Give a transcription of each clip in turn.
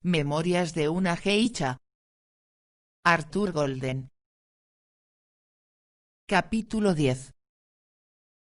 Memorias de una geisha. Arthur Golden. Capítulo 10.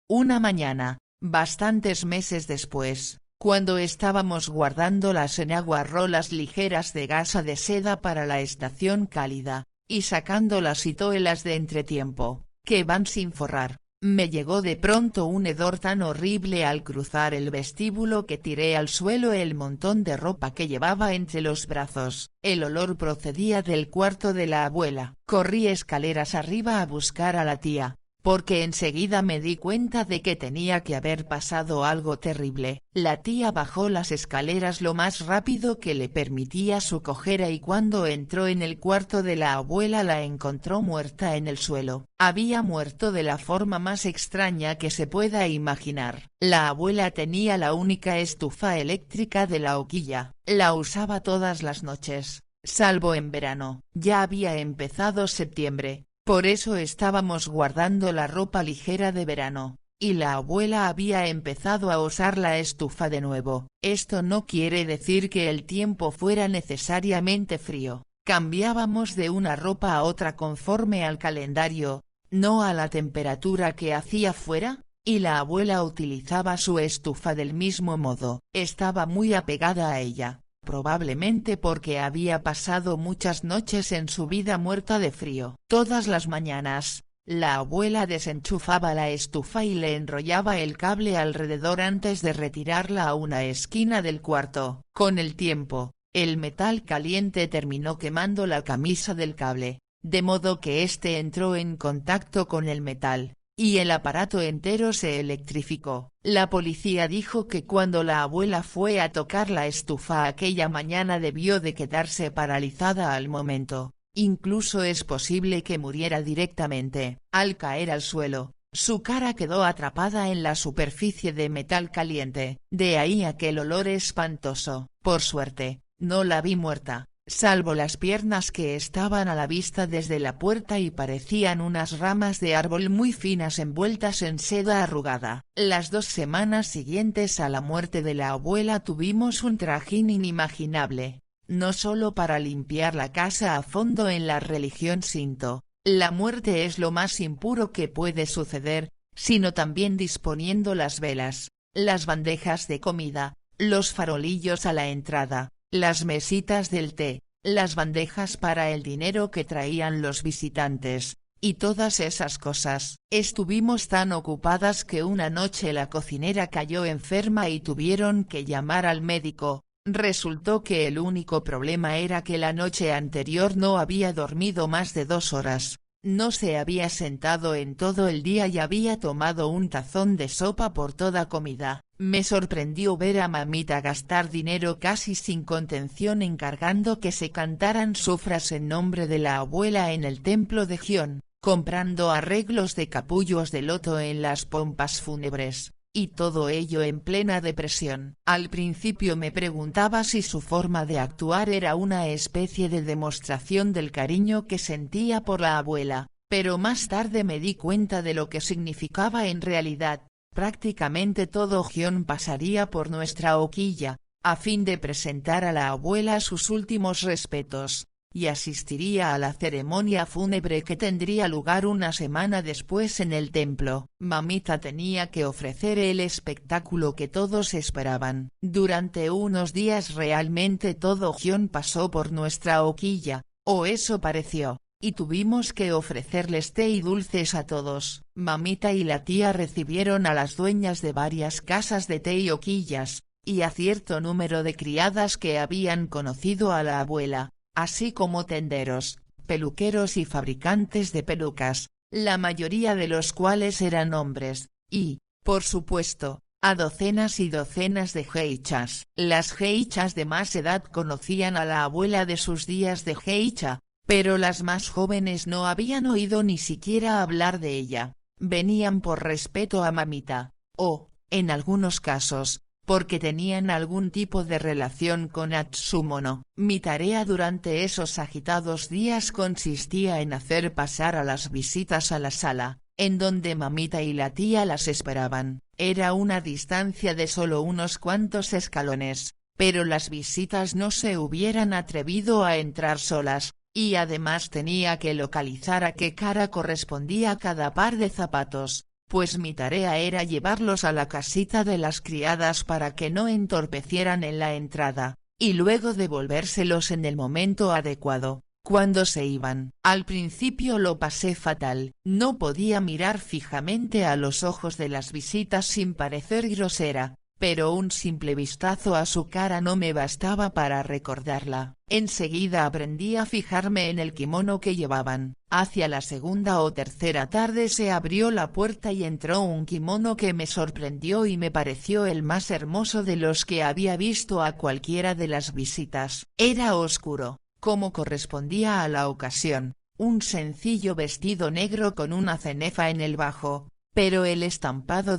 Una mañana, bastantes meses después, cuando estábamos guardando las enaguarrolas ligeras de gasa de seda para la estación cálida, y sacando las hitoelas de entretiempo, que van sin forrar, me llegó de pronto un hedor tan horrible al cruzar el vestíbulo que tiré al suelo el montón de ropa que llevaba entre los brazos. El olor procedía del cuarto de la abuela. Corrí escaleras arriba a buscar a la tía, porque enseguida me di cuenta de que tenía que haber pasado algo terrible. La tía bajó las escaleras lo más rápido que le permitía su cojera y cuando entró en el cuarto de la abuela la encontró muerta en el suelo. Había muerto de la forma más extraña que se pueda imaginar. La abuela tenía la única estufa eléctrica de la hoguilla, la usaba todas las noches, salvo en verano. Ya había empezado septiembre. Por eso estábamos guardando la ropa ligera de verano, y la abuela había empezado a usar la estufa de nuevo. Esto no quiere decir que el tiempo fuera necesariamente frío. Cambiábamos de una ropa a otra conforme al calendario, no a la temperatura que hacía fuera, y la abuela utilizaba su estufa del mismo modo. Estaba muy apegada a ella, probablemente porque había pasado muchas noches en su vida muerta de frío. Todas las mañanas, la abuela desenchufaba la estufa y le enrollaba el cable alrededor antes de retirarla a una esquina del cuarto. Con el tiempo, el metal caliente terminó quemando la camisa del cable, de modo que éste entró en contacto con el metal, y el aparato entero se electrificó. La policía dijo que cuando la abuela fue a tocar la estufa aquella mañana debió de quedarse paralizada al momento. Incluso es posible que muriera directamente. Al caer al suelo, su cara quedó atrapada en la superficie de metal caliente, de ahí aquel olor espantoso. Por suerte, no la vi muerta, salvo las piernas que estaban a la vista desde la puerta y parecían unas ramas de árbol muy finas envueltas en seda arrugada. Las 2 semanas siguientes a la muerte de la abuela tuvimos un trajín inimaginable, no solo para limpiar la casa a fondo en la religión shinto, la muerte es lo más impuro que puede suceder, sino también disponiendo las velas, las bandejas de comida, los farolillos a la entrada, las mesitas del té, las bandejas para el dinero que traían los visitantes, y todas esas cosas. Estuvimos tan ocupadas que una noche la cocinera cayó enferma y tuvieron que llamar al médico. Resultó que el único problema era que la noche anterior no había dormido más de 2 horas. No se había sentado en todo el día y había tomado un tazón de sopa por toda comida. Me sorprendió ver a mamita gastar dinero casi sin contención encargando que se cantaran sufras en nombre de la abuela en el templo de Gion, comprando arreglos de capullos de loto en las pompas fúnebres, y todo ello en plena depresión. Al principio me preguntaba si su forma de actuar era una especie de demostración del cariño que sentía por la abuela, pero más tarde me di cuenta de lo que significaba en realidad. Prácticamente todo Gion pasaría por nuestra hoquilla, a fin de presentar a la abuela sus últimos respetos, y asistiría a la ceremonia fúnebre que tendría lugar una semana después en el templo. Mamita tenía que ofrecer el espectáculo que todos esperaban. Durante unos días realmente todo Gion pasó por nuestra hoquilla, o eso pareció, y tuvimos que ofrecerles té y dulces a todos. Mamita y la tía recibieron a las dueñas de varias casas de té y hoquillas, y a cierto número de criadas que habían conocido a la abuela, así como tenderos, peluqueros y fabricantes de pelucas, la mayoría de los cuales eran hombres, y, por supuesto, a docenas y docenas de geishas. Las geishas de más edad conocían a la abuela de sus días de geisha, pero las más jóvenes no habían oído ni siquiera hablar de ella. Venían por respeto a mamita, o, en algunos casos, porque tenían algún tipo de relación con Atsumono. Mi tarea durante esos agitados días consistía en hacer pasar a las visitas a la sala, en donde mamita y la tía las esperaban. Era una distancia de solo unos cuantos escalones, pero las visitas no se hubieran atrevido a entrar solas, y además tenía que localizar a qué cara correspondía cada par de zapatos, pues mi tarea era llevarlos a la casita de las criadas para que no entorpecieran en la entrada, y luego devolvérselos en el momento adecuado, cuando se iban. Al principio lo pasé fatal, no podía mirar fijamente a los ojos de las visitas sin parecer grosera, pero un simple vistazo a su cara no me bastaba para recordarla. Enseguida aprendí a fijarme en el kimono que llevaban. Hacia la segunda o tercera tarde se abrió la puerta y entró un kimono que me sorprendió y me pareció el más hermoso de los que había visto a cualquiera de las visitas. Era oscuro, como correspondía a la ocasión, un sencillo vestido negro con una cenefa en el bajo, pero el estampado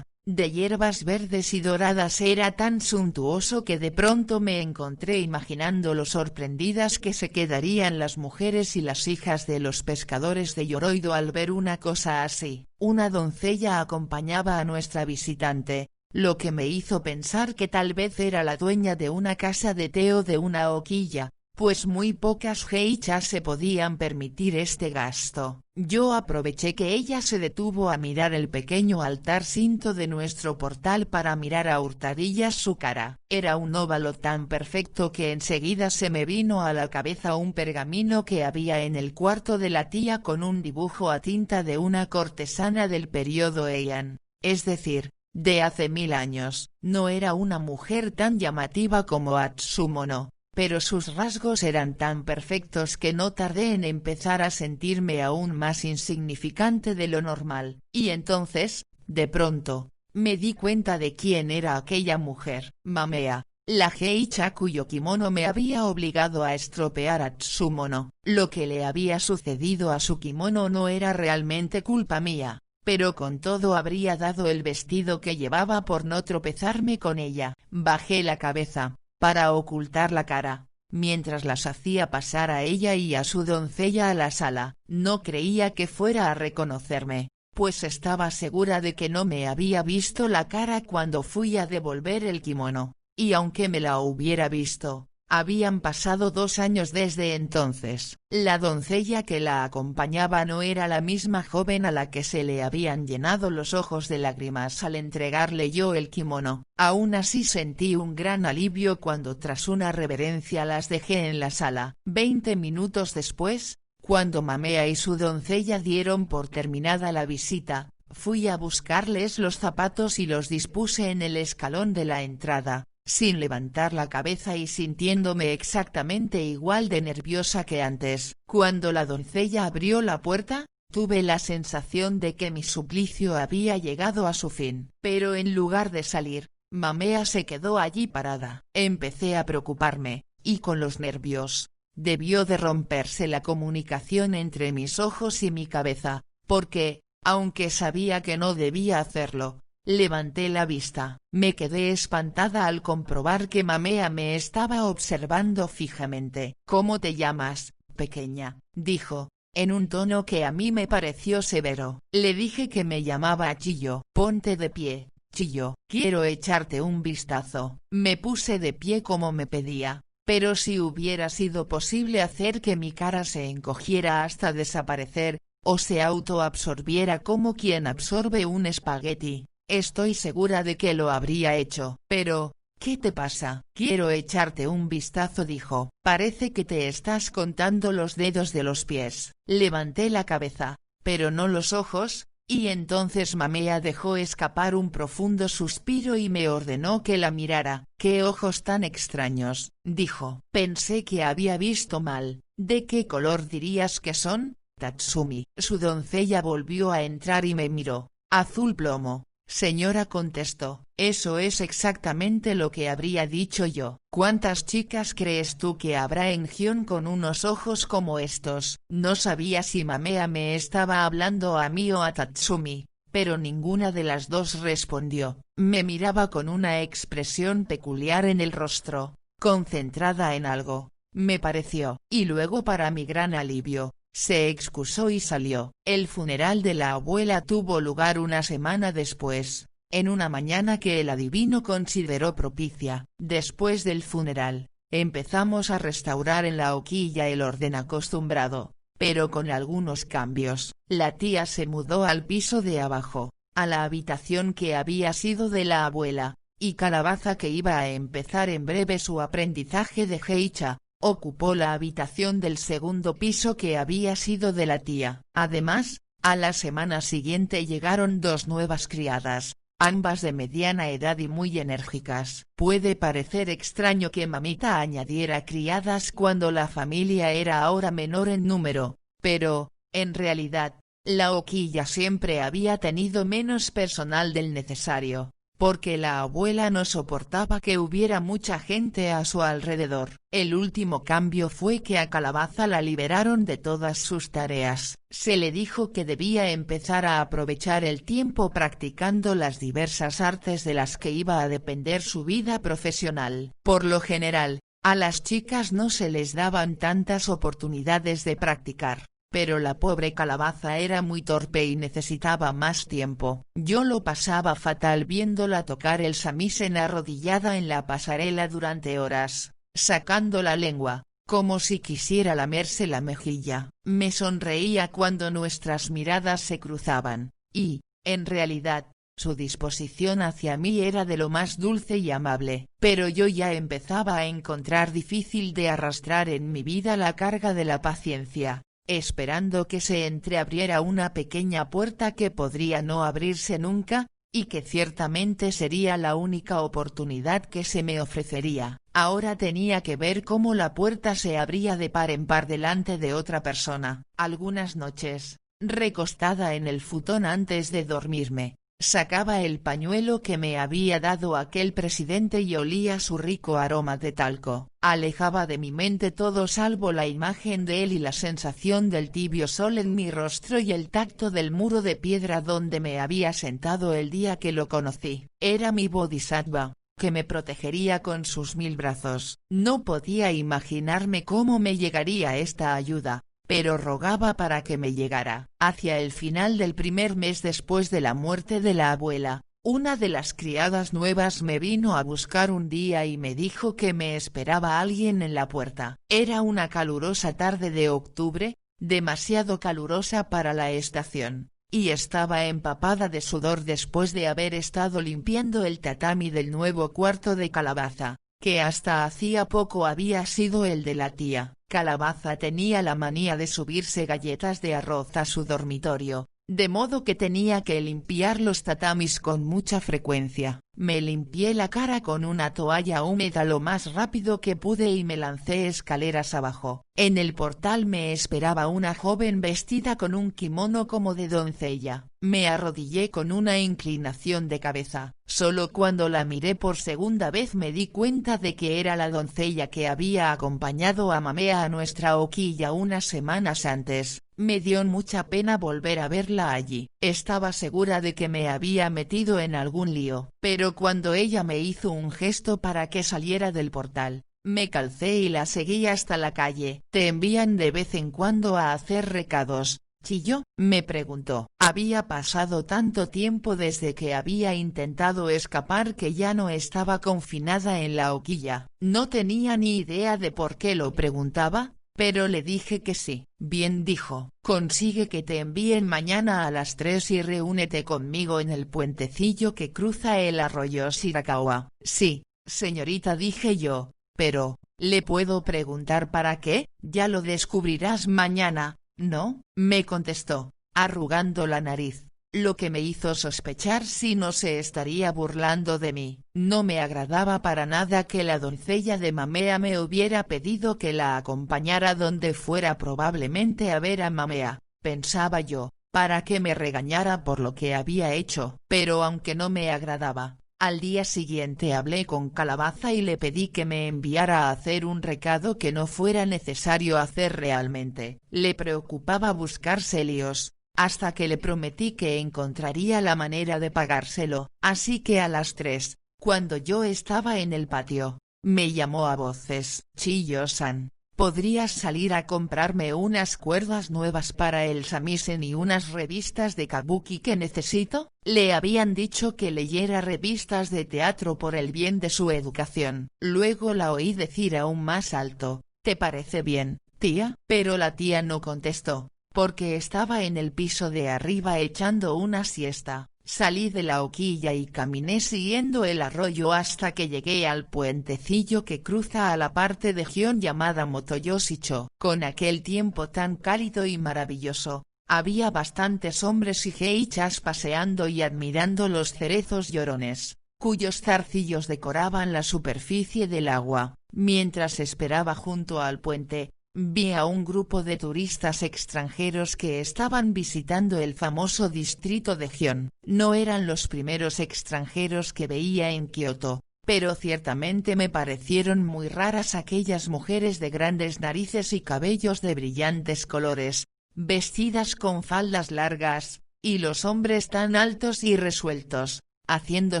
de hierbas verdes y doradas era tan suntuoso que de pronto me encontré imaginando lo sorprendidas que se quedarían las mujeres y las hijas de los pescadores de Yoroido al ver una cosa así. Una doncella acompañaba a nuestra visitante, lo que me hizo pensar que tal vez era la dueña de una casa de té o de una hoquilla, pues muy pocas geishas se podían permitir este gasto. Yo aproveché que ella se detuvo a mirar el pequeño altar cinto de nuestro portal para mirar a hurtadillas su cara. Era un óvalo tan perfecto que enseguida se me vino a la cabeza un pergamino que había en el cuarto de la tía con un dibujo a tinta de una cortesana del periodo Heian, es decir, de hace 1000 años. No era una mujer tan llamativa como Atsumono, pero sus rasgos eran tan perfectos que no tardé en empezar a sentirme aún más insignificante de lo normal. Y entonces, de pronto, me di cuenta de quién era aquella mujer. Mamea, la geisha cuyo kimono me había obligado a estropear a Tsumono. Lo que le había sucedido a su kimono no era realmente culpa mía, pero con todo habría dado el vestido que llevaba por no tropezarme con ella. Bajé la cabeza, para ocultar la cara, mientras las hacía pasar a ella y a su doncella a la sala. No creía que fuera a reconocerme, pues estaba segura de que no me había visto la cara cuando fui a devolver el kimono, y aunque me la hubiera visto, habían pasado 2 años desde entonces. La doncella que la acompañaba no era la misma joven a la que se le habían llenado los ojos de lágrimas al entregarle yo el kimono. Aún así sentí un gran alivio cuando tras una reverencia las dejé en la sala. 20 minutos después, cuando Mamea y su doncella dieron por terminada la visita, fui a buscarles los zapatos y los dispuse en el escalón de la entrada, sin levantar la cabeza y sintiéndome exactamente igual de nerviosa que antes. Cuando la doncella abrió la puerta, tuve la sensación de que mi suplicio había llegado a su fin. Pero en lugar de salir, Mamea se quedó allí parada. Empecé a preocuparme, y con los nervios, debió de romperse la comunicación entre mis ojos y mi cabeza, porque, aunque sabía que no debía hacerlo, levanté la vista. Me quedé espantada al comprobar que Mamea me estaba observando fijamente. ¿Cómo te llamas, pequeña?, dijo, en un tono que a mí me pareció severo. Le dije que me llamaba Chiyo. Ponte de pie, Chiyo, quiero echarte un vistazo. Me puse de pie como me pedía, pero si hubiera sido posible hacer que mi cara se encogiera hasta desaparecer, o se autoabsorbiera como quien absorbe un espagueti, estoy segura de que lo habría hecho. Pero, ¿qué te pasa? Quiero echarte un vistazo, dijo. Parece que te estás contando los dedos de los pies. Levanté la cabeza, pero no los ojos, y entonces Mamea dejó escapar un profundo suspiro y me ordenó que la mirara. «¿Qué ojos tan extraños?», dijo. Pensé que había visto mal. «¿De qué color dirías que son, Tatsumi?». Su doncella volvió a entrar y me miró. «Azul plomo, señora», contestó. «Eso es exactamente lo que habría dicho yo». «¿Cuántas chicas crees tú que habrá en Gion con unos ojos como estos?». No sabía si Mamea me estaba hablando a mí o a Tatsumi, pero ninguna de las dos respondió. Me miraba con una expresión peculiar en el rostro, concentrada en algo, me pareció, y luego, para mi gran alivio, se excusó y salió. El funeral de la abuela tuvo lugar una semana después, En una mañana que el adivino consideró propicia, después del funeral, empezamos a restaurar en la hoquilla el orden acostumbrado, pero con algunos cambios. La tía se mudó al piso de abajo, a la habitación que había sido de la abuela, y Calabaza, que iba a empezar en breve su aprendizaje de geisha, ocupó la habitación del segundo piso que había sido de la tía. Además, a la semana siguiente llegaron 2 nuevas criadas, ambas de mediana edad y muy enérgicas. Puede parecer extraño que mamita añadiera criadas cuando la familia era ahora menor en número, pero, en realidad, la hoquilla siempre había tenido menos personal del necesario, porque la abuela no soportaba que hubiera mucha gente a su alrededor. El último cambio fue que a Calabaza la liberaron de todas sus tareas. Se le dijo que debía empezar a aprovechar el tiempo practicando las diversas artes de las que iba a depender su vida profesional. Por lo general, a las chicas no se les daban tantas oportunidades de practicar, pero la pobre Calabaza era muy torpe y necesitaba más tiempo. Yo lo pasaba fatal viéndola tocar el samisen arrodillada en la pasarela durante horas, sacando la lengua, como si quisiera lamerse la mejilla. Me sonreía cuando nuestras miradas se cruzaban, y, en realidad, su disposición hacia mí era de lo más dulce y amable. Pero yo ya empezaba a encontrar difícil de arrastrar en mi vida la carga de la paciencia, esperando que se entreabriera una pequeña puerta que podría no abrirse nunca, y que ciertamente sería la única oportunidad que se me ofrecería. Ahora tenía que ver cómo la puerta se abría de par en par delante de otra persona. Algunas noches, recostada en el futón antes de dormirme, sacaba el pañuelo que me había dado aquel presidente y olía su rico aroma de talco. Alejaba de mi mente todo salvo la imagen de él y la sensación del tibio sol en mi rostro y el tacto del muro de piedra donde me había sentado el día que lo conocí. Era mi bodhisattva, que me protegería con sus 1000 brazos. No podía imaginarme cómo me llegaría esta ayuda, pero rogaba para que me llegara. Hacia el final del primer mes después de la muerte de la abuela, una de las criadas nuevas me vino a buscar un día y me dijo que me esperaba alguien en la puerta. Era una calurosa tarde de octubre, demasiado calurosa para la estación, y estaba empapada de sudor después de haber estado limpiando el tatami del nuevo cuarto de Calabaza, que hasta hacía poco había sido el de la tía. Calabaza tenía la manía de subirse galletas de arroz a su dormitorio, de modo que tenía que limpiar los tatamis con mucha frecuencia. Me limpié la cara con una toalla húmeda lo más rápido que pude y me lancé escaleras abajo. En el portal me esperaba una joven vestida con un kimono como de doncella. Me arrodillé con una inclinación de cabeza. Solo cuando la miré por segunda vez me di cuenta de que era la doncella que había acompañado a Mamea a nuestra hoquilla unas semanas antes. Me dio mucha pena volver a verla allí. Estaba segura de que me había metido en algún lío, pero cuando ella me hizo un gesto para que saliera del portal, me calcé y la seguí hasta la calle. ¿Te envían de vez en cuando a hacer recados, chilló? Me preguntó. Había pasado tanto tiempo desde que había intentado escapar que ya no estaba confinada en la hoquilla. No tenía ni idea de por qué lo preguntaba, pero le dije que sí. Bien, dijo, consigue que te envíen mañana a las 3 y reúnete conmigo en el puentecillo que cruza el arroyo Shirakawa. Sí, señorita, dije yo, pero, ¿le puedo preguntar para qué? Ya lo descubrirás mañana, ¿no? Me contestó, arrugando la nariz, lo que me hizo sospechar si no se estaría burlando de mí. No me agradaba para nada que la doncella de Mamea me hubiera pedido que la acompañara donde fuera, probablemente a ver a Mamea, pensaba yo, para que me regañara por lo que había hecho. Pero aunque no me agradaba, al día siguiente hablé con Calabaza y le pedí que me enviara a hacer un recado que no fuera necesario hacer realmente. Le preocupaba buscarse líos, hasta que le prometí que encontraría la manera de pagárselo. Así que a las 3, cuando yo estaba en el patio, me llamó a voces. Chiyo-san, ¿Podrías salir a comprarme unas cuerdas nuevas para el samisen y unas revistas de kabuki que necesito? Le habían dicho que leyera revistas de teatro por el bien de su educación. Luego la oí decir aún más alto: ¿te parece bien, tía? Pero la tía no contestó, porque estaba en el piso de arriba echando una siesta. Salí de la hoquilla y caminé siguiendo el arroyo hasta que llegué al puentecillo que cruza a la parte de Gion llamada Motoyoshi-cho. Con aquel tiempo tan cálido y maravilloso, había bastantes hombres y geishas paseando y admirando los cerezos llorones, cuyos zarcillos decoraban la superficie del agua. Mientras esperaba junto al puente, vi a un grupo de turistas extranjeros que estaban visitando el famoso distrito de Gion. No eran los primeros extranjeros que veía en Kioto, pero ciertamente me parecieron muy raras aquellas mujeres de grandes narices y cabellos de brillantes colores, vestidas con faldas largas, y los hombres tan altos y resueltos, haciendo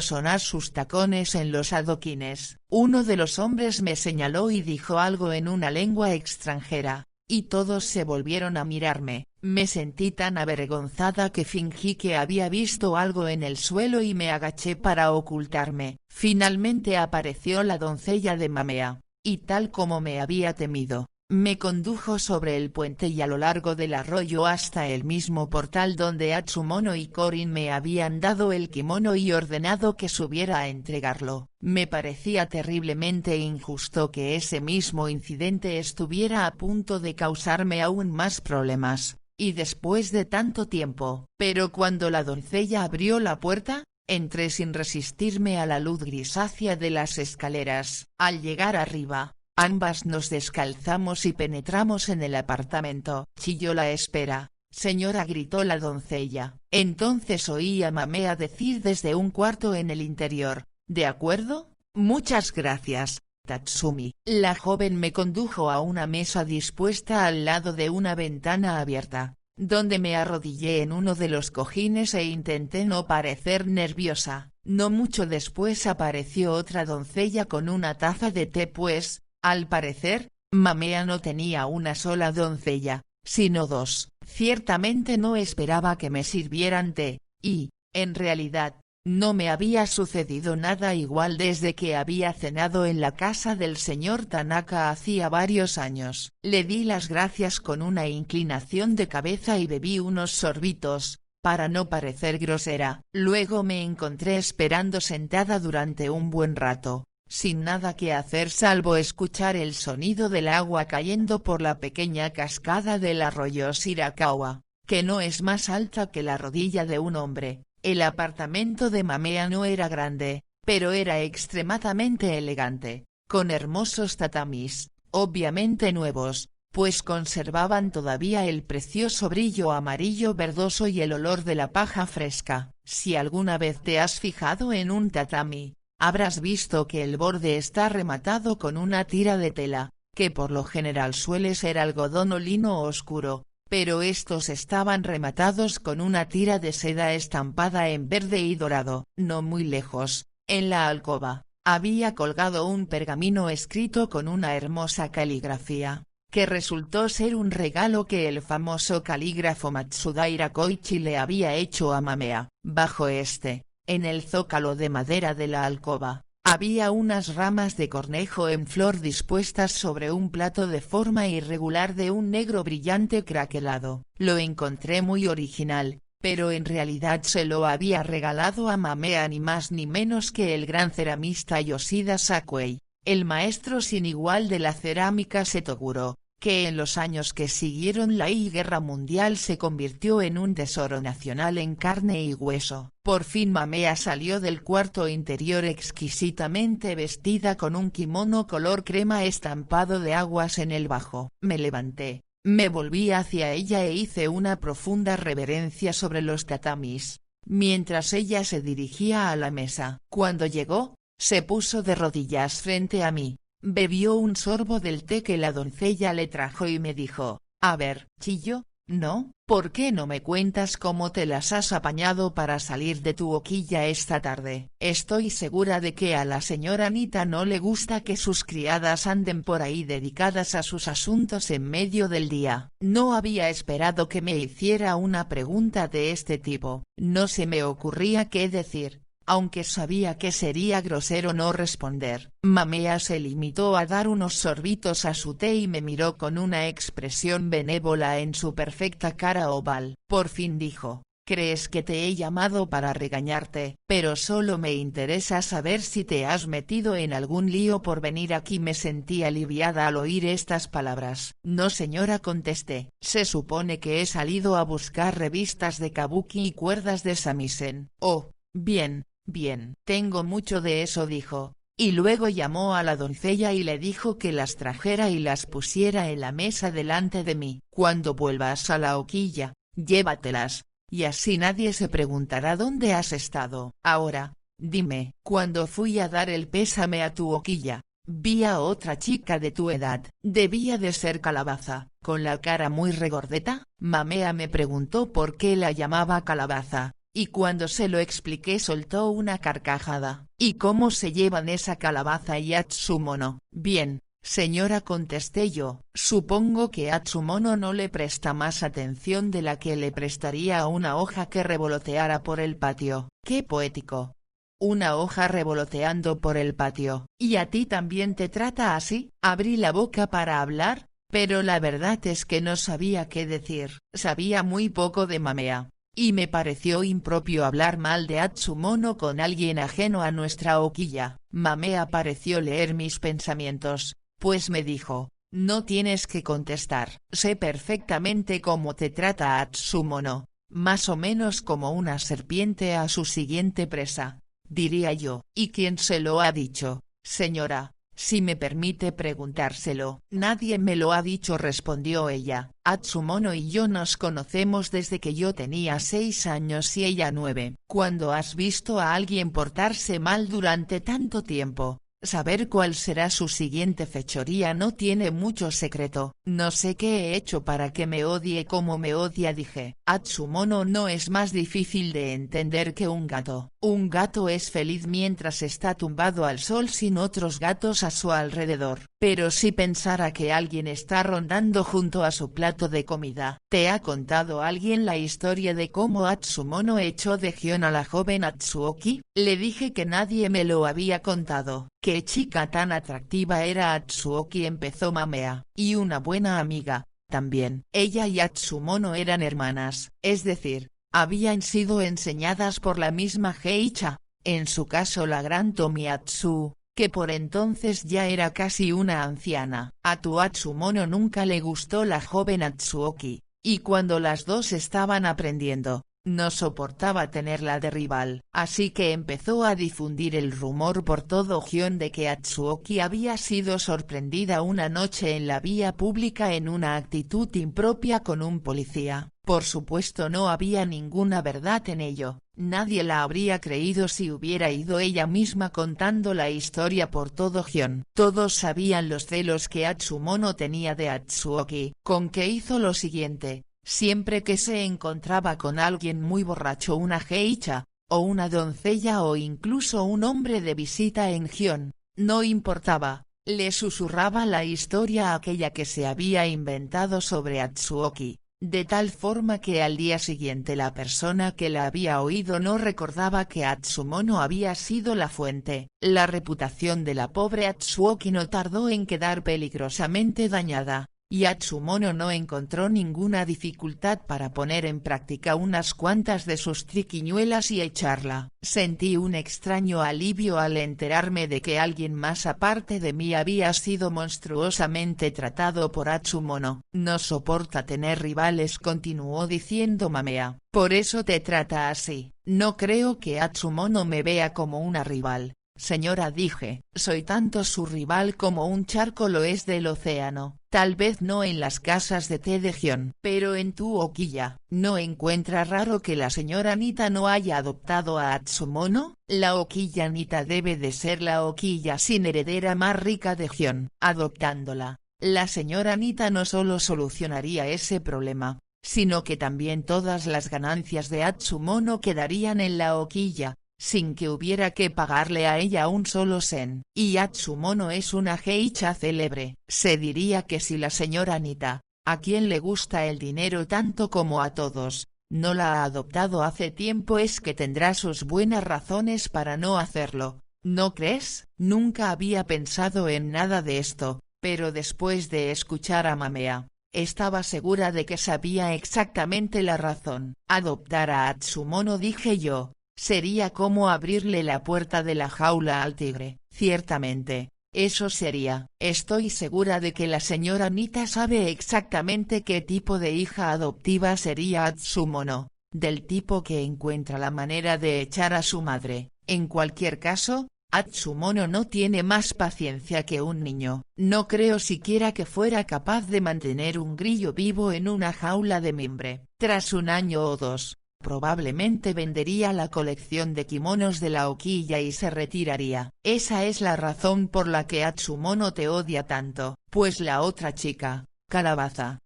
sonar sus tacones en los adoquines. Uno de los hombres me señaló y dijo algo en una lengua extranjera, y todos se volvieron a mirarme. Me sentí tan avergonzada que fingí que había visto algo en el suelo y me agaché para ocultarme. Finalmente apareció la doncella de Mamea, y tal como me había temido, me condujo sobre el puente y a lo largo del arroyo hasta el mismo portal donde Atsumono y Korin me habían dado el kimono y ordenado que subiera a entregarlo. Me parecía terriblemente injusto que ese mismo incidente estuviera a punto de causarme aún más problemas, y después de tanto tiempo. Pero cuando la doncella abrió la puerta, entré sin resistirme a la luz grisácea de las escaleras. Al llegar arriba, ambas nos descalzamos y penetramos en el apartamento. Chilló la espera, señora, gritó la doncella. Entonces oí a Mamea decir desde un cuarto en el interior: ¿de acuerdo? Muchas gracias, Tatsumi. La joven me condujo a una mesa dispuesta al lado de una ventana abierta, donde me arrodillé en uno de los cojines e intenté no parecer nerviosa. No mucho después apareció otra doncella con una taza de té, pues, al parecer, Mamea no tenía una sola doncella, sino dos. Ciertamente no esperaba que me sirvieran té, y, en realidad, no me había sucedido nada igual desde que había cenado en la casa del señor Tanaka hacía varios años. Le di las gracias con una inclinación de cabeza y bebí unos sorbitos, para no parecer grosera. Luego me encontré esperando sentada durante un buen rato, sin nada que hacer salvo escuchar el sonido del agua cayendo por la pequeña cascada del arroyo Shirakawa, que no es más alta que la rodilla de un hombre. El apartamento de Mamea no era grande, pero era extremadamente elegante, con hermosos tatamis, obviamente nuevos, pues conservaban todavía el precioso brillo amarillo verdoso y el olor de la paja fresca. Si alguna vez te has fijado en un tatami, habrás visto que el borde está rematado con una tira de tela, que por lo general suele ser algodón o lino oscuro, pero estos estaban rematados con una tira de seda estampada en verde y dorado. No muy lejos, en la alcoba, había colgado un pergamino escrito con una hermosa caligrafía, que resultó ser un regalo que el famoso calígrafo Matsudaira Koichi le había hecho a Mamea. Bajo este, en el zócalo de madera de la alcoba, había unas ramas de cornejo en flor dispuestas sobre un plato de forma irregular de un negro brillante craquelado. Lo encontré muy original, pero en realidad se lo había regalado a Mamea ni más ni menos que el gran ceramista Yoshida Sakuei, el maestro sin igual de la cerámica Setoguro, que en los años que siguieron la Guerra Mundial se convirtió en un tesoro nacional en carne y hueso. Por fin Mamea salió del cuarto interior exquisitamente vestida con un kimono color crema estampado de aguas en el bajo. Me levanté, me volví hacia ella e hice una profunda reverencia sobre los tatamis, mientras ella se dirigía a la mesa. Cuando llegó, se puso de rodillas frente a mí. Bebió un sorbo del té que la doncella le trajo y me dijo: a ver, Chiyo, ¿no? ¿Por qué no me cuentas cómo te las has apañado para salir de tu hoquilla esta tarde? Estoy segura de que a la señora Anita no le gusta que sus criadas anden por ahí dedicadas a sus asuntos en medio del día. No había esperado que me hiciera una pregunta de este tipo. No se me ocurría qué decir. Aunque sabía que sería grosero no responder. Mamea se limitó a dar unos sorbitos a su té y me miró con una expresión benévola en su perfecta cara oval. Por fin dijo: «¿Crees que te he llamado para regañarte? Pero solo me interesa saber si te has metido en algún lío por venir aquí». Me sentí aliviada al oír estas palabras. «No, señora», contesté. «Se supone que he salido a buscar revistas de kabuki y cuerdas de samisen». «Oh, bien. Bien, tengo mucho de eso», dijo, y luego llamó a la doncella y le dijo que las trajera y las pusiera en la mesa delante de mí. «Cuando vuelvas a la hoquilla, llévatelas, y así nadie se preguntará dónde has estado. Ahora, dime, cuando fui a dar el pésame a tu hoquilla, vi a otra chica de tu edad, debía de ser Calabaza, con la cara muy regordeta». Mamea me preguntó por qué la llamaba Calabaza. Y cuando se lo expliqué soltó una carcajada. «¿Y cómo se llevan esa Calabaza y Atsumono?» «Bien, señora», contesté yo. «Supongo que Atsumono no le presta más atención de la que le prestaría a una hoja que revoloteara por el patio». «Qué poético. Una hoja revoloteando por el patio. ¿Y a ti también te trata así?» Abrí la boca para hablar, pero la verdad es que no sabía qué decir. Sabía muy poco de Mamea. Y me pareció impropio hablar mal de Atsumono con alguien ajeno a nuestra hoquilla. Mamea pareció leer mis pensamientos, pues me dijo: «No tienes que contestar. Sé perfectamente cómo te trata Atsumono, más o menos como una serpiente a su siguiente presa, diría yo». «¿Y quién se lo ha dicho, señora? Si me permite preguntárselo». «Nadie me lo ha dicho», respondió ella. «Atsumono y yo nos conocemos desde que yo tenía 6 años y ella 9. ¿Cuándo has visto a alguien portarse mal durante tanto tiempo? Saber cuál será su siguiente fechoría no tiene mucho secreto». «No sé qué he hecho para que me odie como me odia», dije. «Atsumono no es más difícil de entender que un gato. Un gato es feliz mientras está tumbado al sol sin otros gatos a su alrededor. Pero si pensara que alguien está rondando junto a su plato de comida». «¿Te ha contado alguien la historia de cómo Atsumono echó de Gion a la joven Atsuoki?» Le dije que nadie me lo había contado. «¿Qué chica tan atractiva era Atsuoki?», empezó Mamea. «Y una buena amiga, también». Ella y Atsumono eran hermanas, es decir, habían sido enseñadas por la misma geisha, en su caso la gran Tomiatsu, que por entonces ya era casi una anciana. A tu Atsumono nunca le gustó la joven Atsuoki, y cuando las dos estaban aprendiendo, no soportaba tenerla de rival, así que empezó a difundir el rumor por todo Gion de que Atsuoki había sido sorprendida una noche en la vía pública en una actitud impropia con un policía. Por supuesto no había ninguna verdad en ello, nadie la habría creído si hubiera ido ella misma contando la historia por todo Gion. Todos sabían los celos que Atsumono tenía de Atsuoki, con que hizo lo siguiente: siempre que se encontraba con alguien muy borracho, una geisha, o una doncella o incluso un hombre de visita en Gion, no importaba, le susurraba la historia aquella que se había inventado sobre Atsuoki, de tal forma que al día siguiente la persona que la había oído no recordaba que Atsumono había sido la fuente. La reputación de la pobre Atsuoki no tardó en quedar peligrosamente dañada, y Atsumono no encontró ninguna dificultad para poner en práctica unas cuantas de sus triquiñuelas y echarla. Sentí un extraño alivio al enterarme de que alguien más aparte de mí había sido monstruosamente tratado por Atsumono. «No soporta tener rivales», continuó diciendo Mamea. «Por eso te trata así». «No creo que Atsumono me vea como una rival, señora», dije. «Soy tanto su rival como un charco lo es del océano. Tal vez no en las casas de té de Gion, pero en tu hoquilla. ¿No encuentra raro que la señora Anita no haya adoptado a Atsumono? La hoquilla Anita debe de ser la hoquilla sin heredera más rica de Gion. Adoptándola, la señora Anita no solo solucionaría ese problema, sino que también todas las ganancias de Atsumono quedarían en la Okiya, sin que hubiera que pagarle a ella un solo sen. Y Atsumono es una geisha célebre. Se diría que si la señora Anita, a quien le gusta el dinero tanto como a todos, no la ha adoptado hace tiempo, es que tendrá sus buenas razones para no hacerlo, ¿no crees? Nunca había pensado en nada de esto, pero después de escuchar a Mamea, estaba segura de que sabía exactamente la razón. Adoptar a Atsumono, dije yo, sería como abrirle la puerta de la jaula al tigre. Ciertamente, eso sería. Estoy segura de que la señora Anita sabe exactamente qué tipo de hija adoptiva sería Atsumono, del tipo que encuentra la manera de echar a su madre. En cualquier caso, Atsumono no tiene más paciencia que un niño. No creo siquiera que fuera capaz de mantener un grillo vivo en una jaula de mimbre. Tras un año o dos, probablemente vendería la colección de kimonos de la Okiya y se retiraría. Esa es la razón por la que Atsumono te odia tanto. Pues la otra chica, Calabaza.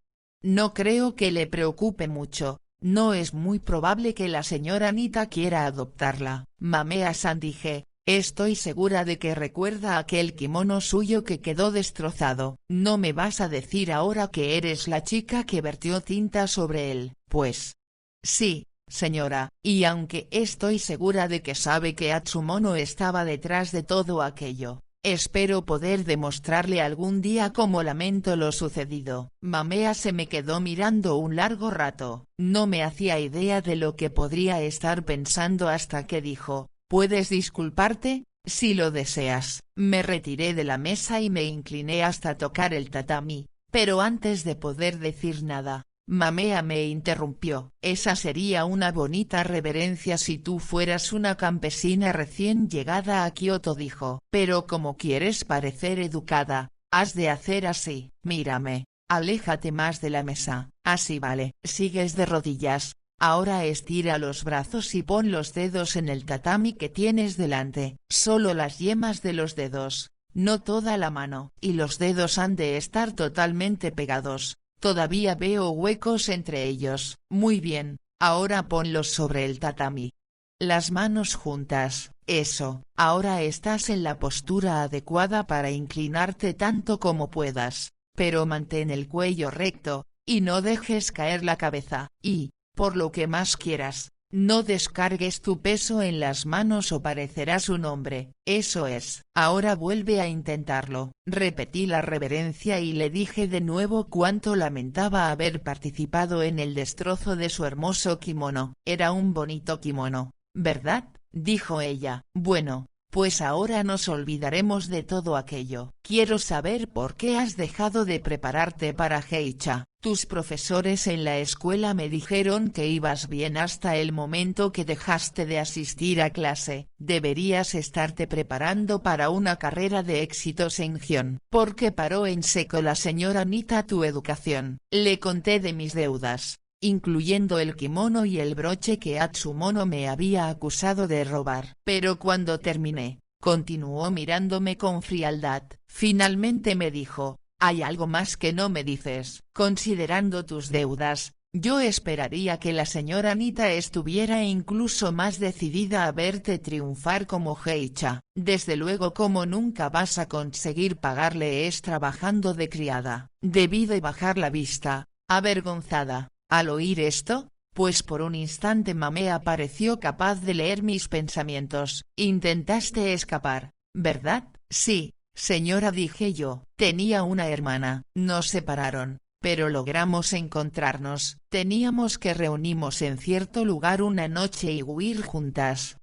No creo que le preocupe mucho. No es muy probable que la señora Anita quiera adoptarla. Mamea-san, dije. Estoy segura de que recuerda aquel kimono suyo que quedó destrozado. ¿No me vas a decir ahora que eres la chica que vertió tinta sobre él? Pues sí, señora, y aunque estoy segura de que sabe que Atsumono estaba detrás de todo aquello, espero poder demostrarle algún día cómo lamento lo sucedido. Mamea se me quedó mirando un largo rato. No me hacía idea de lo que podría estar pensando hasta que dijo: ¿puedes disculparte? Si lo deseas. Me retiré de la mesa y me incliné hasta tocar el tatami, pero antes de poder decir nada, Mamea me interrumpió. Esa sería una bonita reverencia si tú fueras una campesina recién llegada a Kioto, dijo. Pero como quieres parecer educada, has de hacer así. Mírame, aléjate más de la mesa. Así vale. Sigues de rodillas. Ahora estira los brazos y pon los dedos en el tatami que tienes delante. Solo las yemas de los dedos, no toda la mano. Y los dedos han de estar totalmente pegados. Todavía veo huecos entre ellos. Muy bien, ahora ponlos sobre el tatami. Las manos juntas. Eso. Ahora estás en la postura adecuada para inclinarte tanto como puedas, pero mantén el cuello recto, y no dejes caer la cabeza. Y, por lo que más quieras, no descargues tu peso en las manos o parecerás un hombre. Eso es. Ahora vuelve a intentarlo. Repetí la reverencia y le dije de nuevo cuánto lamentaba haber participado en el destrozo de su hermoso kimono. Era un bonito kimono, ¿verdad? Dijo ella. Bueno, pues ahora nos olvidaremos de todo aquello. Quiero saber por qué has dejado de prepararte para geisha. Tus profesores en la escuela me dijeron que ibas bien hasta el momento que dejaste de asistir a clase. Deberías estarte preparando para una carrera de éxitos en Gion. ¿Por qué paró en seco la señora Anita tu educación? Le conté de mis deudas, incluyendo el kimono y el broche que Atsumono me había acusado de robar. Pero cuando terminé, continuó mirándome con frialdad. Finalmente me dijo: ¿hay algo más que no me dices? Considerando tus deudas, yo esperaría que la señora Anita estuviera incluso más decidida a verte triunfar como geisha. Desde luego, como nunca vas a conseguir pagarle es trabajando de criada. Debí de bajar la vista, avergonzada. Al oír esto, pues por un instante Mamea pareció capaz de leer mis pensamientos. Intentaste escapar, ¿verdad? Sí, señora, dije yo. Tenía una hermana. Nos separaron, pero logramos encontrarnos. Teníamos que reunirnos en cierto lugar una noche y huir juntas.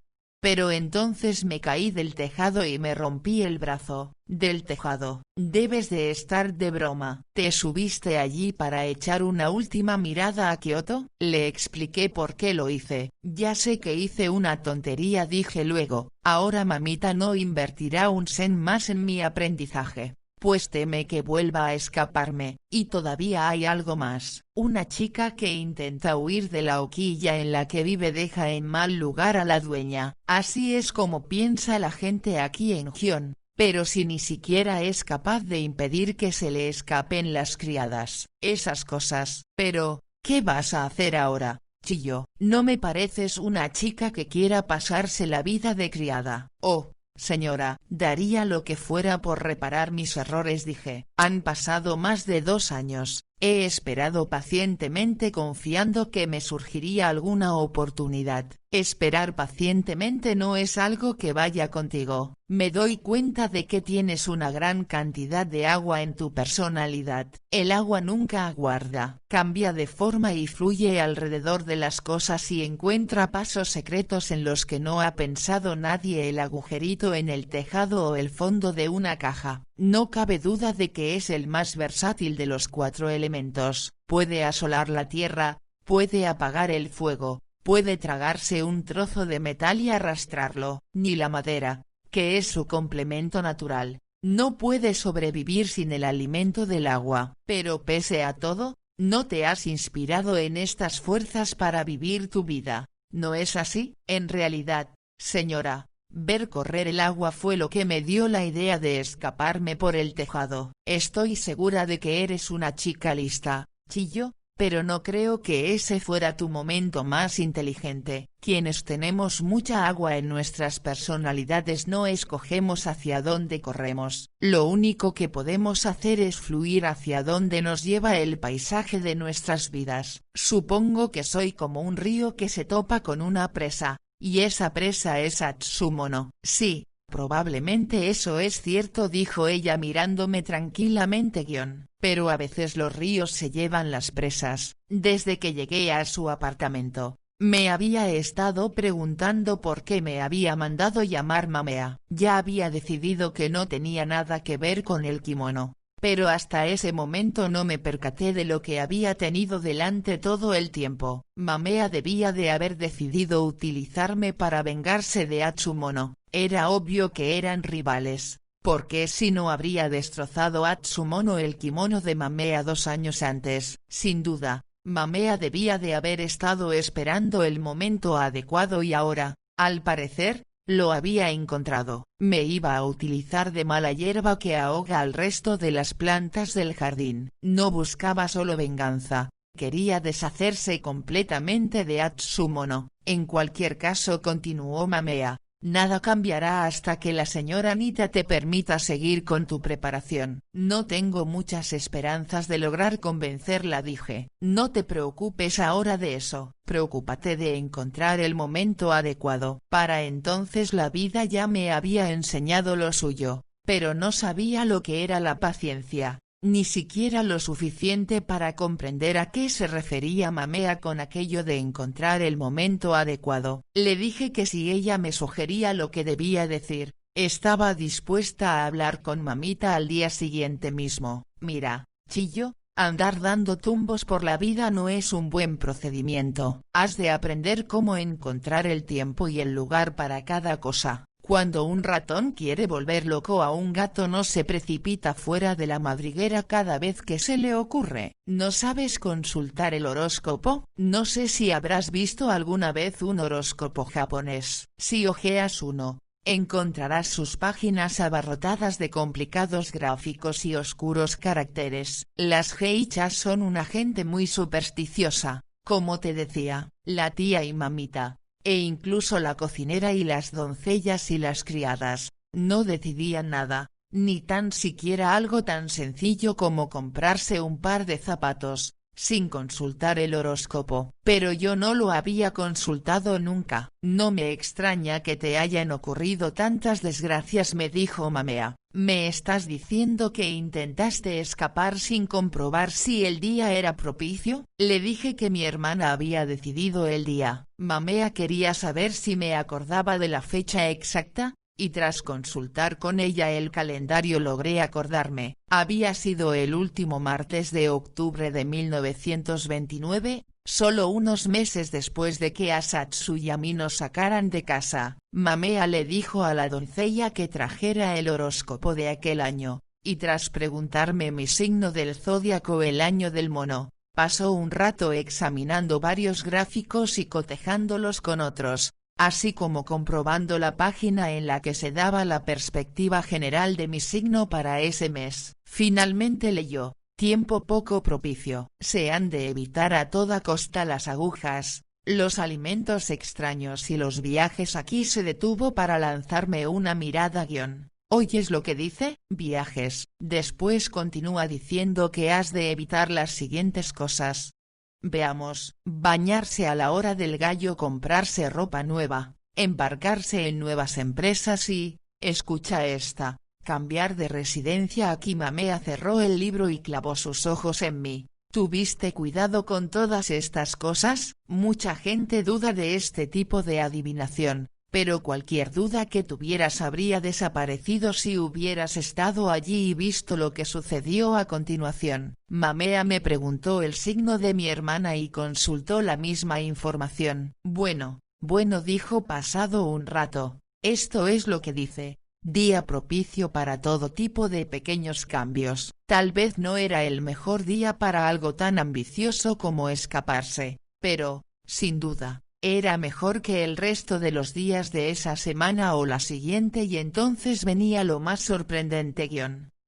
Pero entonces me caí del tejado y me rompí el brazo. ¿Del tejado? Debes de estar de broma. ¿Te subiste allí para echar una última mirada a Kioto? Le expliqué por qué lo hice. Ya sé que hice una tontería, dije luego. Ahora mamita no invertirá un sen más en mi aprendizaje, pues teme que vuelva a escaparme. Y todavía hay algo más. Una chica que intenta huir de la Okiya en la que vive deja en mal lugar a la dueña. Así es como piensa la gente aquí en Gion, pero si ni siquiera es capaz de impedir que se le escapen las criadas. Esas cosas. Pero, ¿Qué vas a hacer ahora?, chilló. No me pareces una chica que quiera pasarse la vida de criada. Oh, señora, daría lo que fuera por reparar mis errores, dije. Han pasado más de 2 años, he esperado pacientemente confiando que me surgiría alguna oportunidad. Esperar pacientemente no es algo que vaya contigo. Me doy cuenta de que tienes una gran cantidad de agua en tu personalidad. El agua nunca aguarda, cambia de forma y fluye alrededor de las cosas y encuentra pasos secretos en los que no ha pensado nadie. El agujerito en el tejado o el fondo de una caja. No cabe duda de que es el más versátil de los 4 elementos. Puede asolar la tierra, puede apagar el fuego, puede tragarse un trozo de metal y arrastrarlo. Ni la madera, que es su complemento natural, no puede sobrevivir sin el alimento del agua. Pero pese a todo, no te has inspirado en estas fuerzas para vivir tu vida, ¿no es así? En realidad, señora, ver correr el agua fue lo que me dio la idea de escaparme por el tejado. Estoy segura de que eres una chica lista, chilló, pero no creo que ese fuera tu momento más inteligente. Quienes tenemos mucha agua en nuestras personalidades no escogemos hacia dónde corremos. Lo único que podemos hacer es fluir hacia donde nos lleva el paisaje de nuestras vidas. Supongo que soy como un río que se topa con una presa, y esa presa es Atsumono. Sí, probablemente eso es cierto, dijo ella mirándome tranquilamente. Pero a veces los ríos se llevan las presas. Desde que llegué a su apartamento, me había estado preguntando por qué me había mandado llamar Mamea. Ya había decidido que no tenía nada que ver con el kimono, pero hasta ese momento no me percaté de lo que había tenido delante todo el tiempo. Mamea debía de haber decidido utilizarme para vengarse de Atsumono. Era obvio que eran rivales, porque si no habría destrozado Atsumono el kimono de Mamea 2 años antes. Sin duda, Mamea debía de haber estado esperando el momento adecuado y ahora, al parecer, lo había encontrado. Me iba a utilizar de mala hierba que ahoga al resto de las plantas del jardín. No buscaba solo venganza, quería deshacerse completamente de Atsumono. En cualquier caso, continuó Mamea, nada cambiará hasta que la señora Nita te permita seguir con tu preparación. No tengo muchas esperanzas de lograr convencerla, dije. No te preocupes ahora de eso, preocúpate de encontrar el momento adecuado. Para entonces la vida ya me había enseñado lo suyo, pero no sabía lo que era la paciencia, ni siquiera lo suficiente para comprender a qué se refería Mamea con aquello de encontrar el momento adecuado. Le dije que si ella me sugería lo que debía decir, estaba dispuesta a hablar con mamita al día siguiente mismo. Mira, chilló, andar dando tumbos por la vida no es un buen procedimiento. Has de aprender cómo encontrar el tiempo y el lugar para cada cosa. Cuando un ratón quiere volver loco a un gato no se precipita fuera de la madriguera cada vez que se le ocurre. ¿No sabes consultar el horóscopo? No sé si habrás visto alguna vez un horóscopo japonés. Si hojeas uno, encontrarás sus páginas abarrotadas de complicados gráficos y oscuros caracteres. Las geishas son una gente muy supersticiosa, como te decía, la tía y mamita, e incluso la cocinera y las doncellas y las criadas, no decidían nada, ni tan siquiera algo tan sencillo como comprarse un par de zapatos, sin consultar el horóscopo. Pero yo no lo había consultado nunca. No me extraña que te hayan ocurrido tantas desgracias, me dijo Mamea. ¿Me estás diciendo que intentaste escapar sin comprobar si el día era propicio? Le dije que mi hermana había decidido el día. Mamea quería saber si me acordaba de la fecha exacta, y tras consultar con ella el calendario logré acordarme. Había sido el último martes de octubre de 1929, solo unos meses después de que a Satsu y a mí nos sacaran de casa. Mamea le dijo a la doncella que trajera el horóscopo de aquel año, y tras preguntarme mi signo del zodiaco, el año del mono, pasó un rato examinando varios gráficos y cotejándolos con otros, así como comprobando la página en la que se daba la perspectiva general de mi signo para ese mes. Finalmente leyó: tiempo poco propicio. Se han de evitar a toda costa las agujas, los alimentos extraños y los viajes. Aquí se detuvo para lanzarme una mirada. ¿Oyes lo que dice? Viajes. Después continúa diciendo que has de evitar las siguientes cosas. Veamos: bañarse a la hora del gallo, comprarse ropa nueva, embarcarse en nuevas empresas y, escucha esta, cambiar de residencia. Aquí Mamea cerró el libro y clavó sus ojos en mí. ¿Tuviste cuidado con todas estas cosas? Mucha gente duda de este tipo de adivinación, pero cualquier duda que tuvieras habría desaparecido si hubieras estado allí y visto lo que sucedió a continuación. Mamea me preguntó el signo de mi hermana y consultó la misma información. Bueno, dijo pasado un rato, esto es lo que dice: día propicio para todo tipo de pequeños cambios. Tal vez no era el mejor día para algo tan ambicioso como escaparse, pero, sin duda, era mejor que el resto de los días de esa semana o la siguiente. Y entonces venía lo más sorprendente.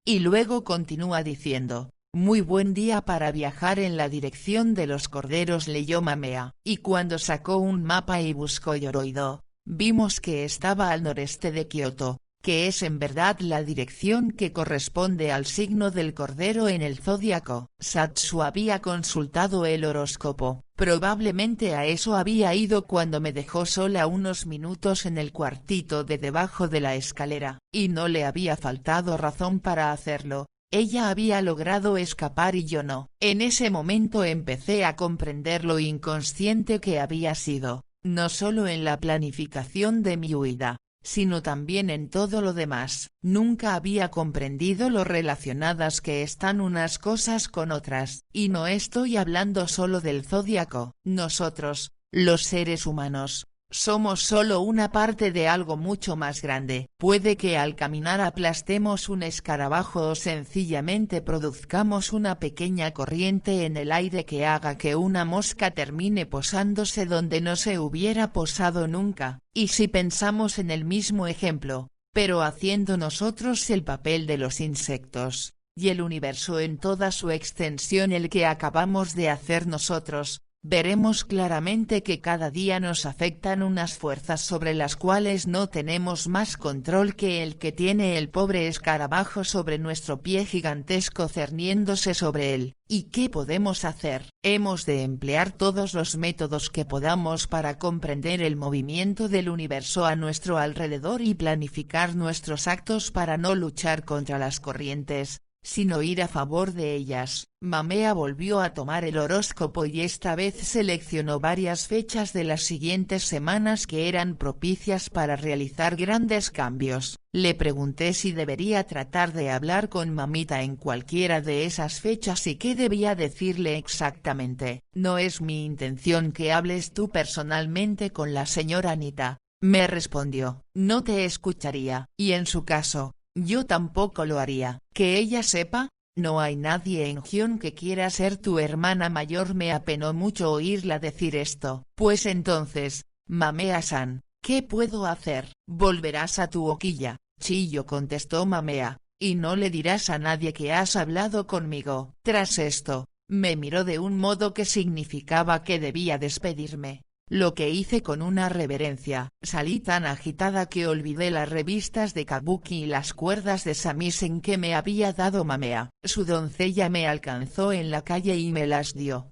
Y luego continúa diciendo: muy buen día para viajar en la dirección de los corderos, leyó Mamea. Y cuando sacó un mapa y buscó Yoroido, vimos que estaba al noreste de Kioto, que es en verdad la dirección que corresponde al signo del cordero en el zodiaco. Satsu había consultado el horóscopo, probablemente a eso había ido cuando me dejó sola unos minutos en el cuartito de debajo de la escalera, y no le había faltado razón para hacerlo. Ella había logrado escapar y yo no. En ese momento empecé a comprender lo inconsciente que había sido, no solo en la planificación de mi huida, sino también en todo lo demás. Nunca había comprendido lo relacionadas que están unas cosas con otras, y no estoy hablando solo del zodiaco. Nosotros, los seres humanos, somos solo una parte de algo mucho más grande. Puede que al caminar aplastemos un escarabajo o sencillamente produzcamos una pequeña corriente en el aire que haga que una mosca termine posándose donde no se hubiera posado nunca. Y si pensamos en el mismo ejemplo, pero haciendo nosotros el papel de los insectos, y el universo en toda su extensión el que acabamos de hacer nosotros, veremos claramente que cada día nos afectan unas fuerzas sobre las cuales no tenemos más control que el que tiene el pobre escarabajo sobre nuestro pie gigantesco cerniéndose sobre él. ¿Y qué podemos hacer? Hemos de emplear todos los métodos que podamos para comprender el movimiento del universo a nuestro alrededor y planificar nuestros actos para no luchar contra las corrientes, sino ir a favor de ellas. Mamea volvió a tomar el horóscopo y esta vez seleccionó varias fechas de las siguientes semanas que eran propicias para realizar grandes cambios. Le pregunté si debería tratar de hablar con mamita en cualquiera de esas fechas y qué debía decirle exactamente. No es mi intención que hables tú personalmente con la señora Anita, me respondió. No te escucharía, y en su caso, yo tampoco lo haría. Que ella sepa, no hay nadie en Gion que quiera ser tu hermana mayor. Me apenó mucho oírla decir esto. Pues entonces, Mamea-san, ¿qué puedo hacer? Volverás a tu hoquilla, Chiyo, contestó Mamea, y no le dirás a nadie que has hablado conmigo. Tras esto, me miró de un modo que significaba que debía despedirme. Lo que hice con una reverencia. Salí tan agitada que olvidé las revistas de Kabuki y las cuerdas de samisen que me había dado Mamea. Su doncella me alcanzó en la calle y me las dio.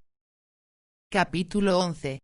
Capítulo 11.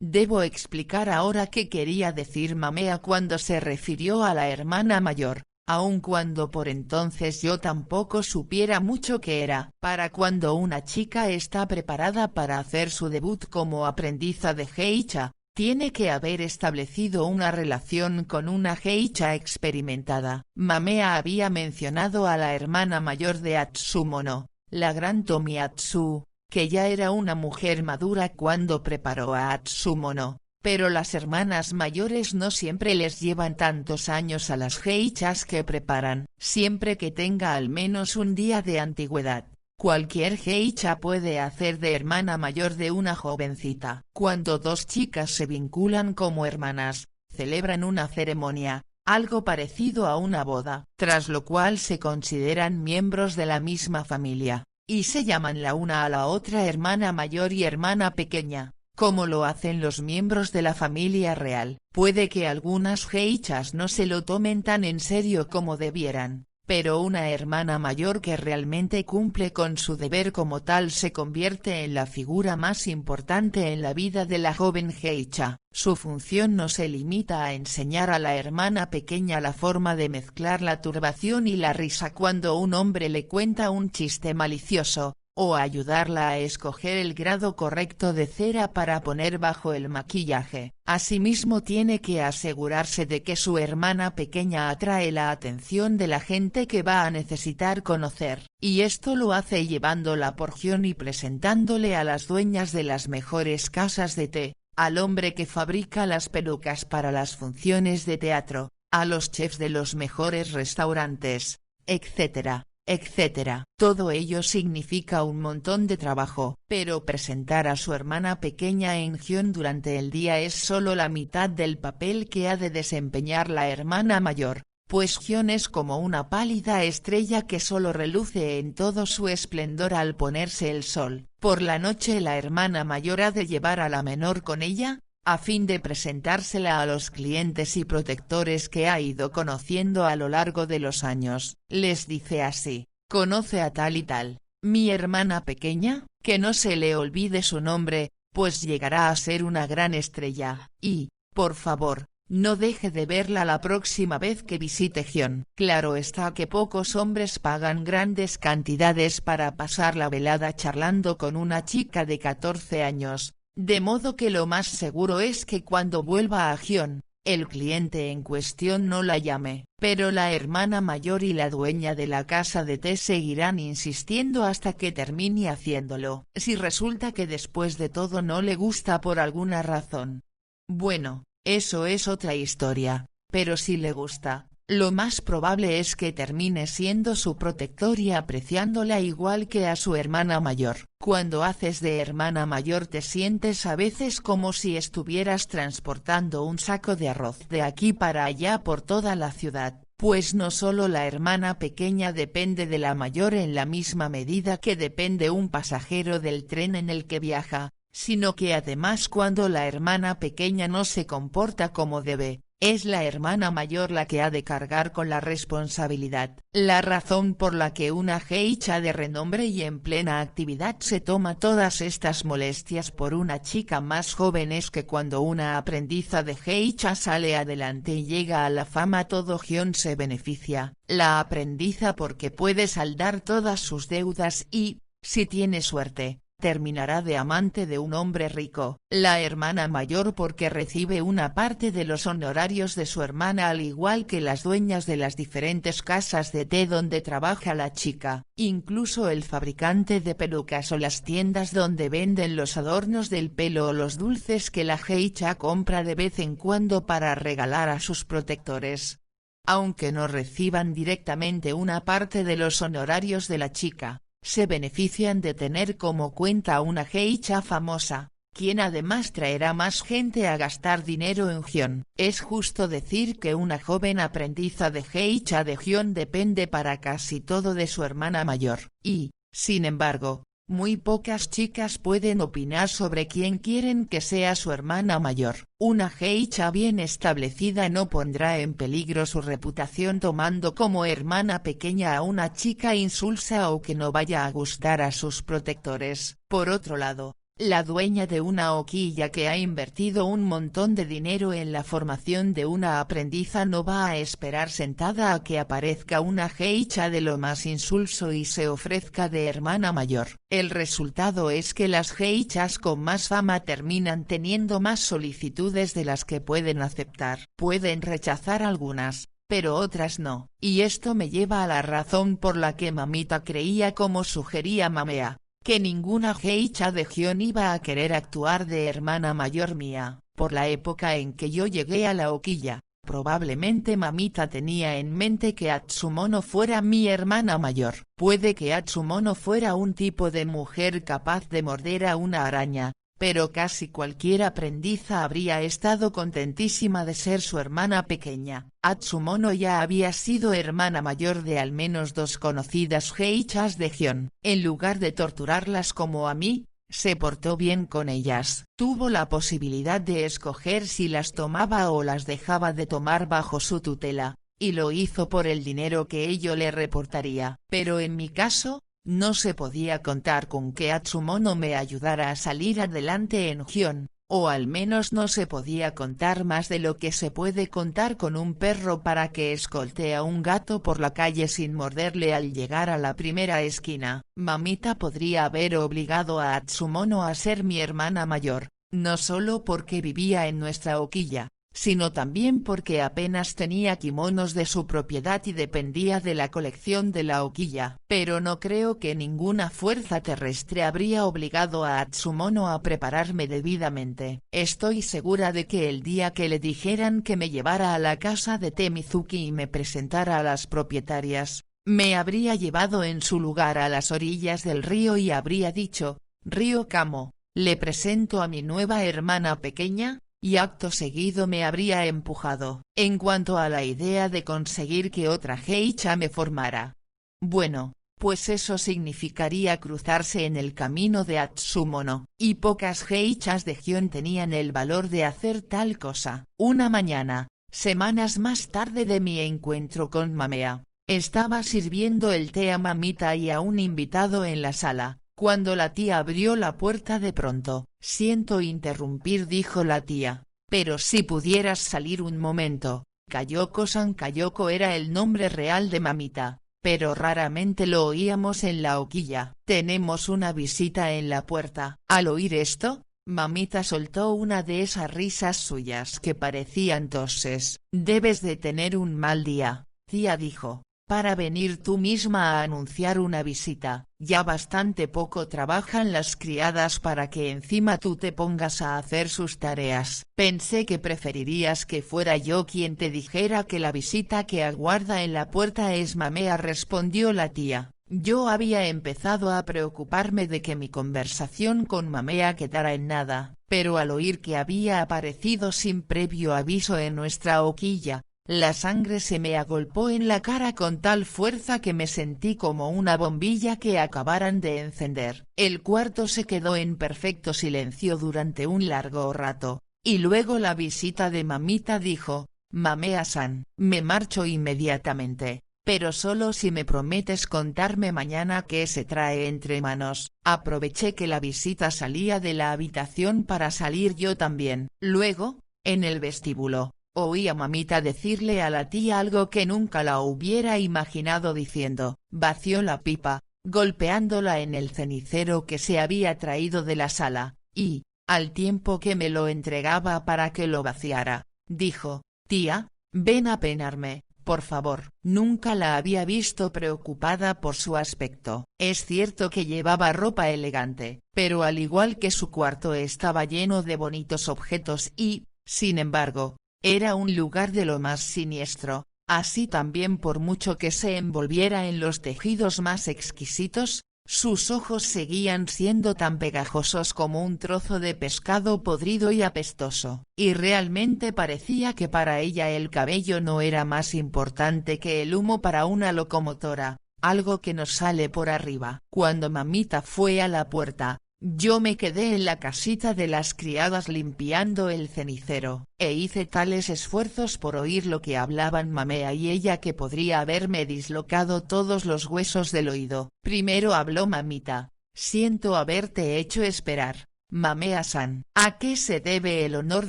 Debo explicar ahora qué quería decir Mamea cuando se refirió a la hermana mayor, aun cuando por entonces yo tampoco supiera mucho qué era. Para cuando una chica está preparada para hacer su debut como aprendiza de geisha, tiene que haber establecido una relación con una geisha experimentada. Mamea había mencionado a la hermana mayor de Atsumono, la gran Tomiatsu, que ya era una mujer madura cuando preparó a Atsumono. Pero las hermanas mayores no siempre les llevan tantos años a las geishas que preparan. Siempre que tenga al menos un día de antigüedad, cualquier geisha puede hacer de hermana mayor de una jovencita. Cuando dos chicas se vinculan como hermanas, celebran una ceremonia, algo parecido a una boda, tras lo cual se consideran miembros de la misma familia, y se llaman la una a la otra hermana mayor y hermana pequeña, como lo hacen los miembros de la familia real. Puede que algunas geichas no se lo tomen tan en serio como debieran, pero una hermana mayor que realmente cumple con su deber como tal se convierte en la figura más importante en la vida de la joven geicha. Su función no se limita a enseñar a la hermana pequeña la forma de mezclar la turbación y la risa cuando un hombre le cuenta un chiste malicioso, o ayudarla a escoger el grado correcto de cera para poner bajo el maquillaje. Asimismo tiene que asegurarse de que su hermana pequeña atrae la atención de la gente que va a necesitar conocer, y esto lo hace llevándola por Gion y presentándole a las dueñas de las mejores casas de té, al hombre que fabrica las pelucas para las funciones de teatro, a los chefs de los mejores restaurantes, etc. etc. Todo ello significa un montón de trabajo, pero presentar a su hermana pequeña en Gion durante el día es solo la mitad del papel que ha de desempeñar la hermana mayor, pues Gion es como una pálida estrella que solo reluce en todo su esplendor al ponerse el sol. Por la noche la hermana mayor ha de llevar a la menor con ella, a fin de presentársela a los clientes y protectores que ha ido conociendo a lo largo de los años. Les dice así: conoce a tal y tal, mi hermana pequeña, que no se le olvide su nombre, pues llegará a ser una gran estrella, y, por favor, no deje de verla la próxima vez que visite Gion. Claro está que pocos hombres pagan grandes cantidades para pasar la velada charlando con una chica de 14 años. De modo que lo más seguro es que cuando vuelva a Gion, el cliente en cuestión no la llame, pero la hermana mayor y la dueña de la casa de té seguirán insistiendo hasta que termine haciéndolo. Si resulta que después de todo no le gusta por alguna razón, bueno, eso es otra historia, pero si le gusta, lo más probable es que termine siendo su protector y apreciándola igual que a su hermana mayor. Cuando haces de hermana mayor te sientes a veces como si estuvieras transportando un saco de arroz de aquí para allá por toda la ciudad, pues no solo la hermana pequeña depende de la mayor en la misma medida que depende un pasajero del tren en el que viaja, sino que además cuando la hermana pequeña no se comporta como debe, es la hermana mayor la que ha de cargar con la responsabilidad. La razón por la que una geicha de renombre y en plena actividad se toma todas estas molestias por una chica más joven es que cuando una aprendiza de geicha sale adelante y llega a la fama todo Gion se beneficia, la aprendiza porque puede saldar todas sus deudas y, si tiene suerte, terminará de amante de un hombre rico, la hermana mayor porque recibe una parte de los honorarios de su hermana al igual que las dueñas de las diferentes casas de té donde trabaja la chica, incluso el fabricante de pelucas o las tiendas donde venden los adornos del pelo o los dulces que la geicha compra de vez en cuando para regalar a sus protectores. Aunque no reciban directamente una parte de los honorarios de la chica, se benefician de tener como cuenta a una geicha famosa, quien además traerá más gente a gastar dinero en Gion. Es justo decir que una joven aprendiza de geicha de Gion depende para casi todo de su hermana mayor, y, sin embargo, muy pocas chicas pueden opinar sobre quién quieren que sea su hermana mayor. Una geicha bien establecida no pondrá en peligro su reputación tomando como hermana pequeña a una chica insulsa o que no vaya a gustar a sus protectores. Por otro lado, la dueña de una hoquilla que ha invertido un montón de dinero en la formación de una aprendiza no va a esperar sentada a que aparezca una geicha de lo más insulso y se ofrezca de hermana mayor. El resultado es que las geichas con más fama terminan teniendo más solicitudes de las que pueden aceptar. Pueden rechazar algunas, pero otras no, y esto me lleva a la razón por la que mamita creía, como sugería Mamea, que ninguna geicha de Gion iba a querer actuar de hermana mayor mía. Por la época en que yo llegué a la hoquilla, probablemente mamita tenía en mente que Atsumono fuera mi hermana mayor. Puede que Atsumono fuera un tipo de mujer capaz de morder a una araña, pero casi cualquier aprendiza habría estado contentísima de ser su hermana pequeña. Atsumono ya había sido hermana mayor de al menos 2 conocidas geishas de Gion. En lugar de torturarlas como a mí, se portó bien con ellas. Tuvo la posibilidad de escoger si las tomaba o las dejaba de tomar bajo su tutela, y lo hizo por el dinero que ello le reportaría. Pero en mi caso, no se podía contar con que Atsumono me ayudara a salir adelante en Gion, o al menos no se podía contar más de lo que se puede contar con un perro para que escolte a un gato por la calle sin morderle al llegar a la primera esquina. Mamita podría haber obligado a Atsumono a ser mi hermana mayor, no solo porque vivía en nuestra hoquilla, sino también porque apenas tenía kimonos de su propiedad y dependía de la colección de la hoquilla. Pero no creo que ninguna fuerza terrestre habría obligado a Atsumono a prepararme debidamente. Estoy segura de que el día que le dijeran que me llevara a la casa de Temizuki y me presentara a las propietarias, me habría llevado en su lugar a las orillas del río y habría dicho: «Río Kamo, le presento a mi nueva hermana pequeña», y acto seguido me habría empujado. En cuanto a la idea de conseguir que otra geisha me formara, bueno, pues eso significaría cruzarse en el camino de Atsumono, y pocas geishas de Gion tenían el valor de hacer tal cosa. Una mañana, semanas más tarde de mi encuentro con Mamea, estaba sirviendo el té a Mamita y a un invitado en la sala, cuando la tía abrió la puerta de pronto. «Siento interrumpir», dijo la tía, «pero si pudieras salir un momento». Kayoko-san. Kayoko era el nombre real de Mamita, pero raramente lo oíamos en la hoquilla. «Tenemos una visita en la puerta». Al oír esto, Mamita soltó una de esas risas suyas que parecían toses. «Debes de tener un mal día, tía», dijo, «para venir tú misma a anunciar una visita. Ya bastante poco trabajan las criadas para que encima tú te pongas a hacer sus tareas». «Pensé que preferirías que fuera yo quien te dijera que la visita que aguarda en la puerta es Mamea», respondió la tía. Yo había empezado a preocuparme de que mi conversación con Mamea quedara en nada, pero al oír que había aparecido sin previo aviso en nuestra hoquilla, la sangre se me agolpó en la cara con tal fuerza que me sentí como una bombilla que acabaran de encender. El cuarto se quedó en perfecto silencio durante un largo rato, y luego la visita de Mamita dijo: «Mamea-san, me marcho inmediatamente, pero solo si me prometes contarme mañana qué se trae entre manos». Aproveché que la visita salía de la habitación para salir yo también. Luego, en el vestíbulo, oí a Mamita decirle a la tía algo que nunca la hubiera imaginado diciendo: «Vació la pipa», golpeándola en el cenicero que se había traído de la sala, y, al tiempo que me lo entregaba para que lo vaciara, dijo: «Tía, ven a peinarme, por favor». Nunca la había visto preocupada por su aspecto. Es cierto que llevaba ropa elegante, pero al igual que su cuarto estaba lleno de bonitos objetos y, sin embargo, era un lugar de lo más siniestro. Así también, por mucho que se envolviera en los tejidos más exquisitos, sus ojos seguían siendo tan pegajosos como un trozo de pescado podrido y apestoso. Y realmente parecía que para ella el cabello no era más importante que el humo para una locomotora, algo que nos sale por arriba. Cuando Mamita fue a la puerta, yo me quedé en la casita de las criadas limpiando el cenicero, e hice tales esfuerzos por oír lo que hablaban Mamea y ella que podría haberme dislocado todos los huesos del oído. Primero habló Mamita: «Siento haberte hecho esperar, Mamea-san. ¿A qué se debe el honor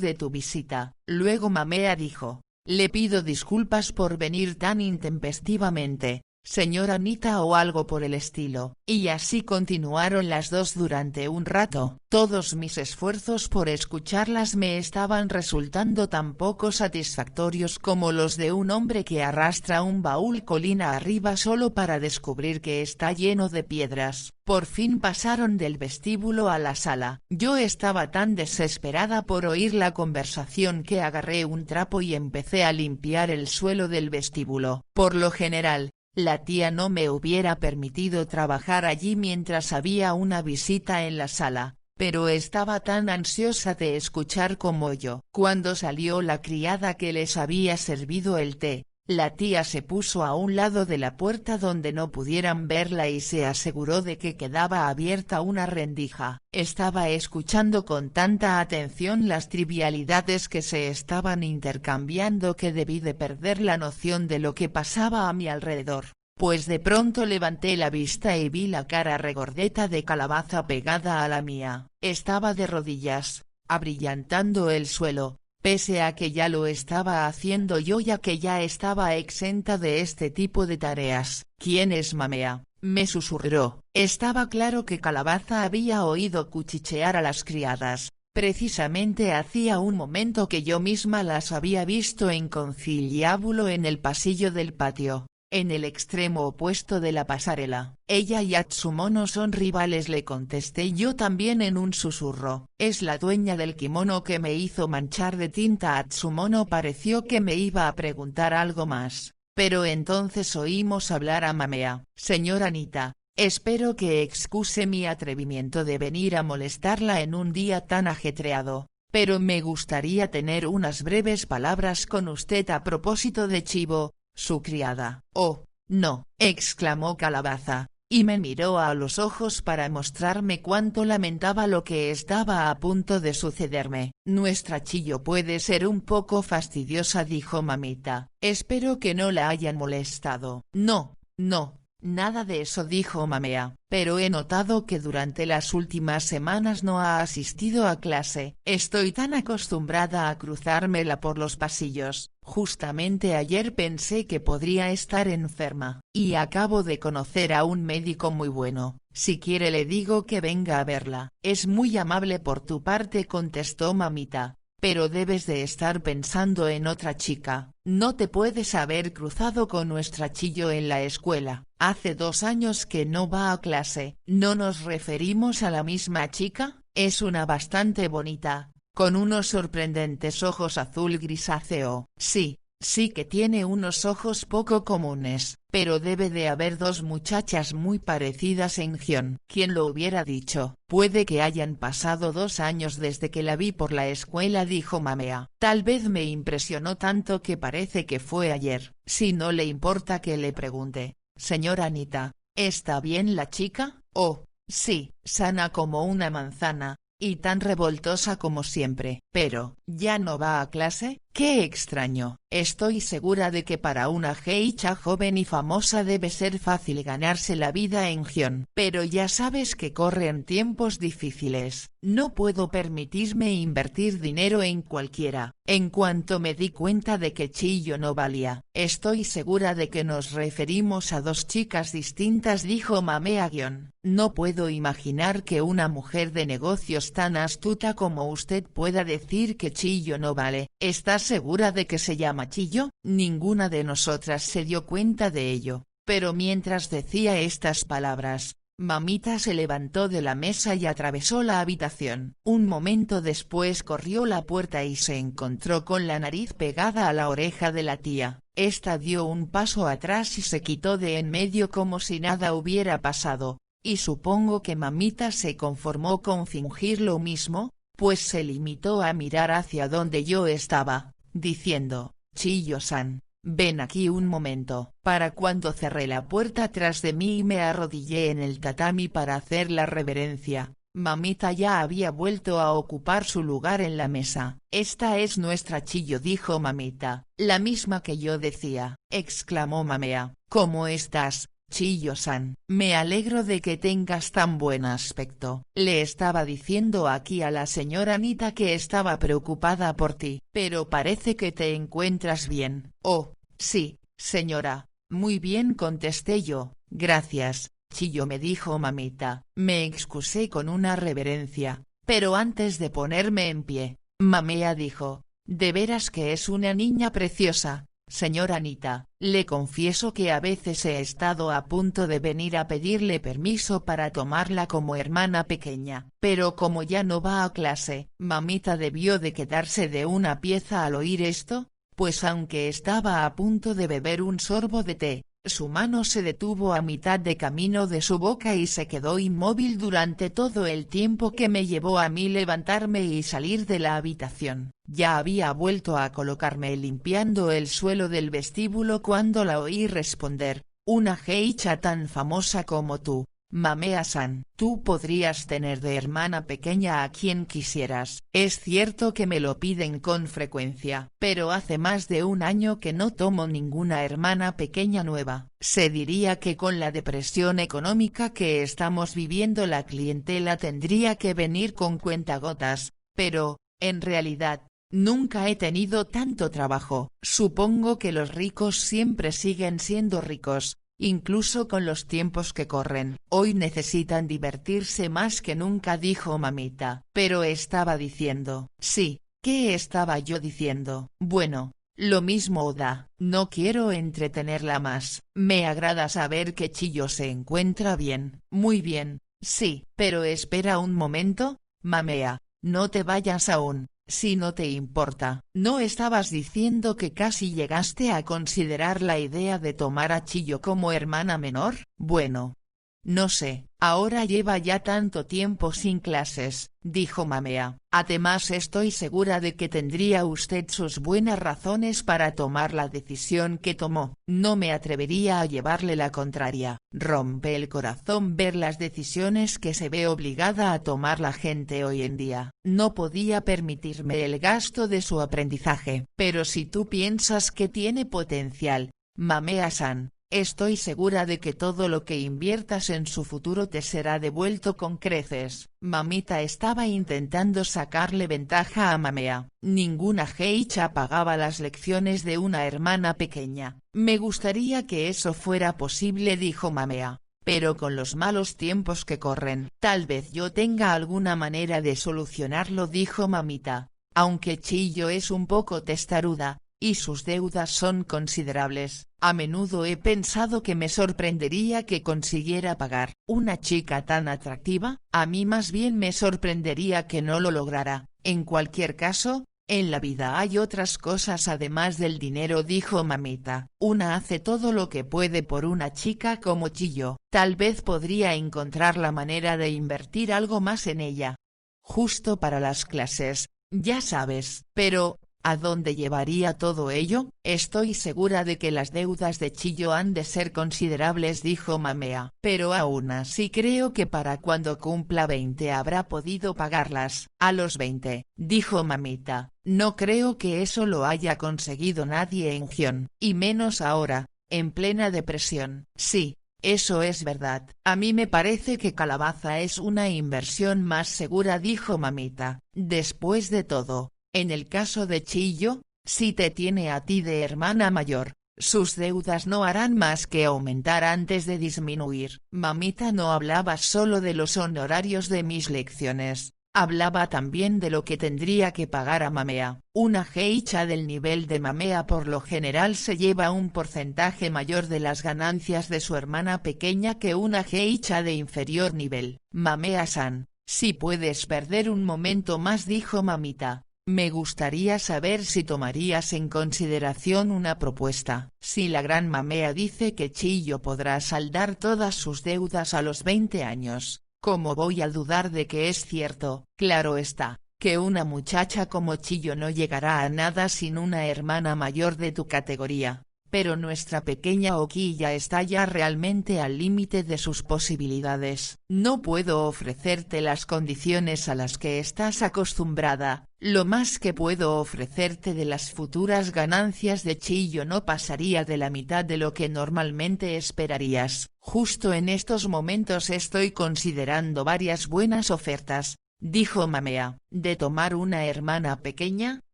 de tu visita?». Luego Mamea dijo: «Le pido disculpas por venir tan intempestivamente, señora Anita», o algo por el estilo, y así continuaron las dos durante un rato. Todos mis esfuerzos por escucharlas me estaban resultando tan poco satisfactorios como los de un hombre que arrastra un baúl colina arriba solo para descubrir que está lleno de piedras. Por fin pasaron del vestíbulo a la sala. Yo estaba tan desesperada por oír la conversación que agarré un trapo y empecé a limpiar el suelo del vestíbulo. Por lo general, la tía no me hubiera permitido trabajar allí mientras había una visita en la sala, pero estaba tan ansiosa de escuchar como yo. Cuando salió la criada que les había servido el té, la tía se puso a un lado de la puerta donde no pudieran verla y se aseguró de que quedaba abierta una rendija. Estaba escuchando con tanta atención las trivialidades que se estaban intercambiando que debí de perder la noción de lo que pasaba a mi alrededor, pues de pronto levanté la vista y vi la cara regordeta de Calabaza pegada a la mía. Estaba de rodillas, abrillantando el suelo, pese a que ya lo estaba haciendo yo ya que ya estaba exenta de este tipo de tareas. ¿Quién es Mamea?, me susurró. Estaba claro que Calabaza había oído cuchichear a las criadas. Precisamente hacía un momento que yo misma las había visto en conciliábulo en el pasillo del patio, en el extremo opuesto de la pasarela. Ella y Atsumono son rivales, le contesté yo también en un susurro. Es la dueña del kimono que me hizo manchar de tinta. Atsumono pareció que me iba a preguntar algo más, pero entonces oímos hablar a Mamea. Señora Anita, espero que excuse mi atrevimiento de venir a molestarla en un día tan ajetreado, pero me gustaría tener unas breves palabras con usted a propósito de Chibo, su criada. Oh, no, exclamó Calabaza, y me miró a los ojos para mostrarme cuánto lamentaba lo que estaba a punto de sucederme. Nuestra Chiyo puede ser un poco fastidiosa, dijo Mamita. Espero que no la hayan molestado. No, no, nada de eso, dijo Mamea, pero he notado que durante las últimas semanas no ha asistido a clase. Estoy tan acostumbrada a cruzármela por los pasillos. Justamente ayer pensé que podría estar enferma, y acabo de conocer a un médico muy bueno. Si quiere le digo que venga a verla. Es muy amable por tu parte, contestó Mamita, pero debes de estar pensando en otra chica. No te puedes haber cruzado con nuestra Chiyo en la escuela. Hace 2 años que no va a clase. ¿No nos referimos a la misma chica? Es una bastante bonita, con unos sorprendentes ojos azul grisáceo. Sí, sí que tiene unos ojos poco comunes, pero debe de haber 2 muchachas muy parecidas en Gion. ¿Quién lo hubiera dicho? Puede que hayan pasado 2 años desde que la vi por la escuela, dijo Mamea. Tal vez me impresionó tanto que parece que fue ayer. Si no le importa que le pregunte, señora Anita, ¿está bien la chica? Oh, sí, sana como una manzana, y tan revoltosa como siempre. Pero, ¿ya no va a clase? ¡Qué extraño! Estoy segura de que para una geisha joven y famosa debe ser fácil ganarse la vida en Gion. Pero ya sabes que corren tiempos difíciles. No puedo permitirme invertir dinero en cualquiera. En cuanto me di cuenta de que Chiyo no valía, estoy segura de que nos referimos a 2 chicas distintas, dijo Mamea Gion. No puedo imaginar que una mujer de negocios tan astuta como usted pueda decir que Chiyo no vale. ¿Estás segura de que se llama Chiyo? Ninguna de nosotras se dio cuenta de ello, pero mientras decía estas palabras, Mamita se levantó de la mesa y atravesó la habitación. Un momento después corrió la puerta y se encontró con la nariz pegada a la oreja de la tía. Esta dio un paso atrás y se quitó de en medio como si nada hubiera pasado, y supongo que Mamita se conformó con fingir lo mismo, pues se limitó a mirar hacia donde yo estaba, diciendo, Chiyo-san, ven aquí un momento. Para cuando cerré la puerta tras de mí y me arrodillé en el tatami para hacer la reverencia, Mamita ya había vuelto a ocupar su lugar en la mesa. Esta es nuestra Chiyo, dijo Mamita. La misma que yo decía, exclamó Mamea. ¿Cómo estás, Chiyo-san? Me alegro de que tengas tan buen aspecto. Le estaba diciendo aquí a la señora Anita que estaba preocupada por ti, pero parece que te encuentras bien. Oh, sí, señora, muy bien, contesté yo. Gracias, Chiyo, me dijo Mamita. Me excusé con una reverencia, pero antes de ponerme en pie, Mamea dijo, de veras que es una niña preciosa. Señora Anita, le confieso que a veces he estado a punto de venir a pedirle permiso para tomarla como hermana pequeña, pero como ya no va a clase, Mamita debió de quedarse de una pieza al oír esto, pues aunque estaba a punto de beber un sorbo de té, Su mano se detuvo a mitad de camino de su boca y se quedó inmóvil durante todo el tiempo que me llevó a mí levantarme y salir de la habitación. Ya había vuelto a colocarme limpiando el suelo del vestíbulo cuando la oí responder: una geisha tan famosa como tú, Mamea-san. Tú podrías tener de hermana pequeña a quien quisieras. Es cierto que me lo piden con frecuencia, pero hace más de un año que no tomo ninguna hermana pequeña nueva. Se diría que con la depresión económica que estamos viviendo la clientela tendría que venir con cuentagotas, pero, en realidad, nunca he tenido tanto trabajo. Supongo que los ricos siempre siguen siendo ricos, incluso con los tiempos que corren. Hoy necesitan divertirse más que nunca, dijo mamita. Pero estaba diciendo. Sí, ¿qué estaba yo diciendo? Bueno, lo mismo Oda. No quiero entretenerla más. Me agrada saber que Chiyo se encuentra bien. Muy bien, sí. Pero espera un momento, Mamea, no te vayas aún. Si no te importa. ¿No estabas diciendo que casi llegaste a considerar la idea de tomar a Chiyo como hermana menor? Bueno. No sé, ahora lleva ya tanto tiempo sin clases, dijo Mamea. Además estoy segura de que tendría usted sus buenas razones para tomar la decisión que tomó. No me atrevería a llevarle la contraria. Rompe el corazón ver las decisiones que se ve obligada a tomar la gente hoy en día. No podía permitirme el gasto de su aprendizaje. Pero si tú piensas que tiene potencial, Mamea-san, estoy segura de que todo lo que inviertas en su futuro te será devuelto con creces. Mamita estaba intentando sacarle ventaja a Mamea. Ninguna geisha pagaba las lecciones de una hermana pequeña. Me gustaría que eso fuera posible, dijo Mamea. Pero con los malos tiempos que corren, tal vez yo tenga alguna manera de solucionarlo, dijo Mamita. Aunque Chiyo es un poco testaruda, y sus deudas son considerables, a menudo he pensado que me sorprendería que consiguiera pagar. Una chica tan atractiva, a mí más bien me sorprendería que no lo lograra. En cualquier caso, en la vida hay otras cosas además del dinero, dijo Mamita. Una hace todo lo que puede por una chica como Chiyo. Tal vez podría encontrar la manera de invertir algo más en ella. Justo para las clases, ya sabes. Pero, ¿a dónde llevaría todo ello? Estoy segura de que las deudas de Chiyo han de ser considerables, dijo Mamea. Pero aún así creo que para cuando cumpla 20 habrá podido pagarlas. A los 20, dijo Mamita. No creo que eso lo haya conseguido nadie en Gion, y menos ahora, en plena depresión. Sí, eso es verdad. A mí me parece que Calabaza es una inversión más segura, dijo Mamita. Después de todo, en el caso de Chiyo, si te tiene a ti de hermana mayor, sus deudas no harán más que aumentar antes de disminuir. Mamita no hablaba solo de los honorarios de mis lecciones, hablaba también de lo que tendría que pagar a Mamea. Una geisha del nivel de Mamea por lo general se lleva un porcentaje mayor de las ganancias de su hermana pequeña que una geisha de inferior nivel. Mamea-san, si puedes perder un momento más, dijo Mamita. Me gustaría saber si tomarías en consideración una propuesta. Si la gran Mamea dice que Chiyo podrá saldar todas sus deudas a los 20 años, ¿cómo voy a dudar de que es cierto? Claro está, que una muchacha como Chiyo no llegará a nada sin una hermana mayor de tu categoría. Pero nuestra pequeña Okiya está ya realmente al límite de sus posibilidades. No puedo ofrecerte las condiciones a las que estás acostumbrada. Lo más que puedo ofrecerte de las futuras ganancias de Chiyo no pasaría de la mitad de lo que normalmente esperarías. Justo en estos momentos estoy considerando varias buenas ofertas, dijo Mamea. ¿De tomar una hermana pequeña?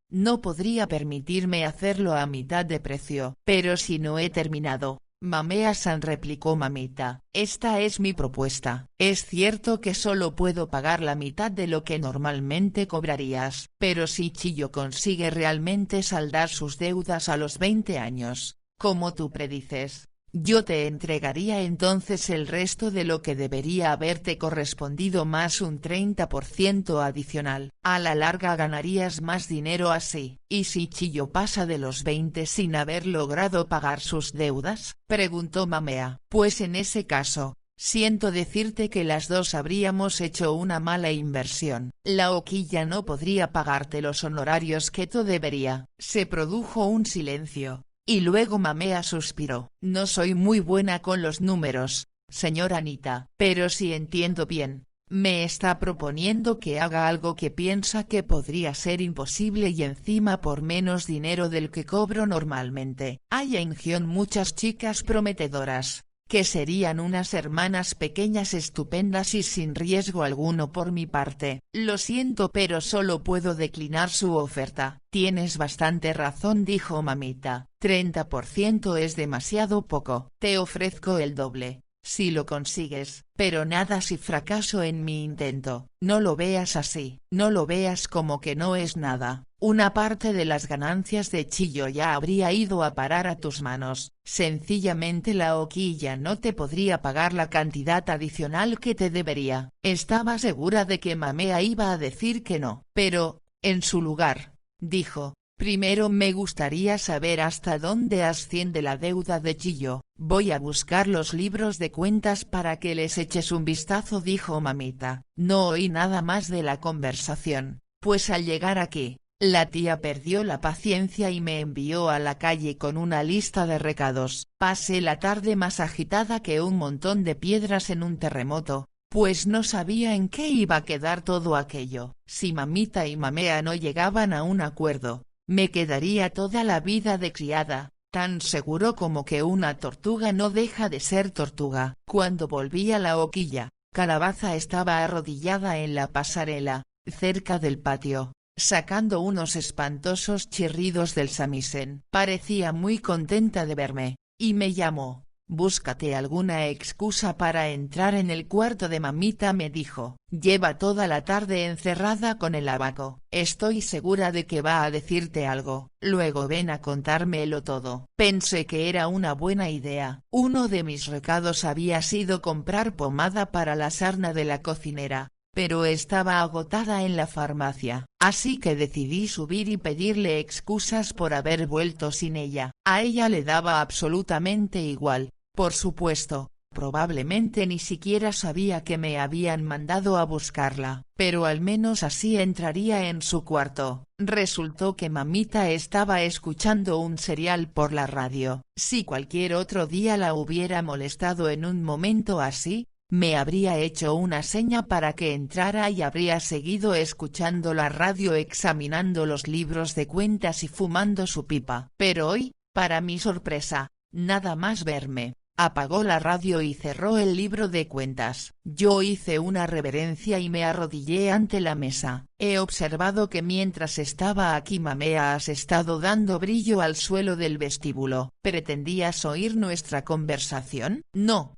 No podría permitirme hacerlo a mitad de precio. Pero si no he terminado, Mamea-san, replicó Mamita. Esta es mi propuesta. Es cierto que solo puedo pagar la mitad de lo que normalmente cobrarías, pero si Chiyo consigue realmente saldar sus deudas a los 20 años, como tú predices, yo te entregaría entonces el resto de lo que debería haberte correspondido más un 30% adicional. A la larga ganarías más dinero así. ¿Y si Chillo pasa de los 20 sin haber logrado pagar sus deudas?, preguntó Mamea. Pues en ese caso, siento decirte que las dos habríamos hecho una mala inversión. La Hoquilla no podría pagarte los honorarios que tú debería. Se produjo un silencio. Y luego Mamea suspiró. No soy muy buena con los números, señora Anita, pero si entiendo bien, me está proponiendo que haga algo que piensa que podría ser imposible y encima por menos dinero del que cobro normalmente. Hay en Gion muchas chicas prometedoras, que serían unas hermanas pequeñas estupendas y sin riesgo alguno por mi parte. Lo siento pero solo puedo declinar su oferta. Tienes bastante razón, dijo Mamita, 30% es demasiado poco. Te ofrezco el doble, si lo consigues, pero nada si fracaso en mi intento. No lo veas así, no lo veas como que no es nada. Una parte de las ganancias de Chillo ya habría ido a parar a tus manos. Sencillamente la Hoquilla no te podría pagar la cantidad adicional que te debería. Estaba segura de que Mamea iba a decir que no, pero, en su lugar, dijo: primero me gustaría saber hasta dónde asciende la deuda de Chillo. Voy a buscar los libros de cuentas para que les eches un vistazo, dijo Mamita. No oí nada más de la conversación, pues al llegar aquí, la tía perdió la paciencia y me envió a la calle con una lista de recados. Pasé la tarde más agitada que un montón de piedras en un terremoto, pues no sabía en qué iba a quedar todo aquello. Si Mamita y Mamea no llegaban a un acuerdo, me quedaría toda la vida de criada, tan seguro como que una tortuga no deja de ser tortuga. Cuando volví a la Hoquilla, Calabaza estaba arrodillada en la pasarela, cerca del patio, sacando unos espantosos chirridos del samisen. Parecía muy contenta de verme, y me llamó. Búscate alguna excusa para entrar en el cuarto de Mamita, me dijo. Lleva toda la tarde encerrada con el abaco. Estoy segura de que va a decirte algo. Luego ven a contármelo todo. Pensé que era una buena idea. Uno de mis recados había sido comprar pomada para la sarna de la cocinera, pero estaba agotada en la farmacia, así que decidí subir y pedirle excusas por haber vuelto sin ella. A ella le daba absolutamente igual, por supuesto, probablemente ni siquiera sabía que me habían mandado a buscarla, pero al menos así entraría en su cuarto. Resultó que Mamita estaba escuchando un serial por la radio. Si cualquier otro día la hubiera molestado en un momento así, me habría hecho una seña para que entrara y habría seguido escuchando la radio, examinando los libros de cuentas y fumando su pipa. Pero hoy, para mi sorpresa, nada más verme, apagó la radio y cerró el libro de cuentas. Yo hice una reverencia y me arrodillé ante la mesa. He observado que mientras estaba aquí Mamea has estado dando brillo al suelo del vestíbulo. ¿Pretendías oír nuestra conversación? No,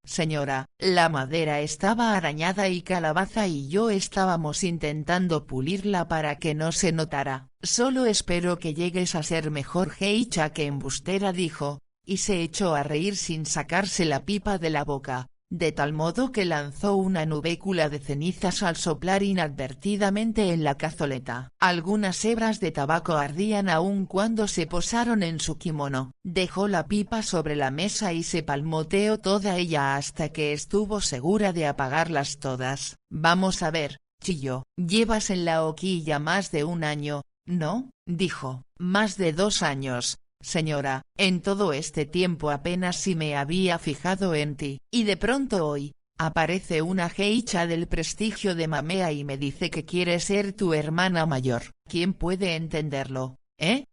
señora, la madera estaba arañada y Calabaza y yo estábamos intentando pulirla para que no se notara. Solo espero que llegues a ser mejor geisha que embustera, dijo, y se echó a reír sin sacarse la pipa de la boca, de tal modo que lanzó una nubécula de cenizas al soplar inadvertidamente en la cazoleta. Algunas hebras de tabaco ardían aún cuando se posaron en su kimono. Dejó la pipa sobre la mesa y se palmoteó toda ella hasta que estuvo segura de apagarlas todas. Vamos a ver, Chillo, llevas en la Hoquilla más de un año, ¿no? Dijo. Más de 2 años. Señora, en todo este tiempo apenas si me había fijado en ti, y de pronto hoy, aparece una geisha del prestigio de Mamea y me dice que quiere ser tu hermana mayor. ¿Quién puede entenderlo?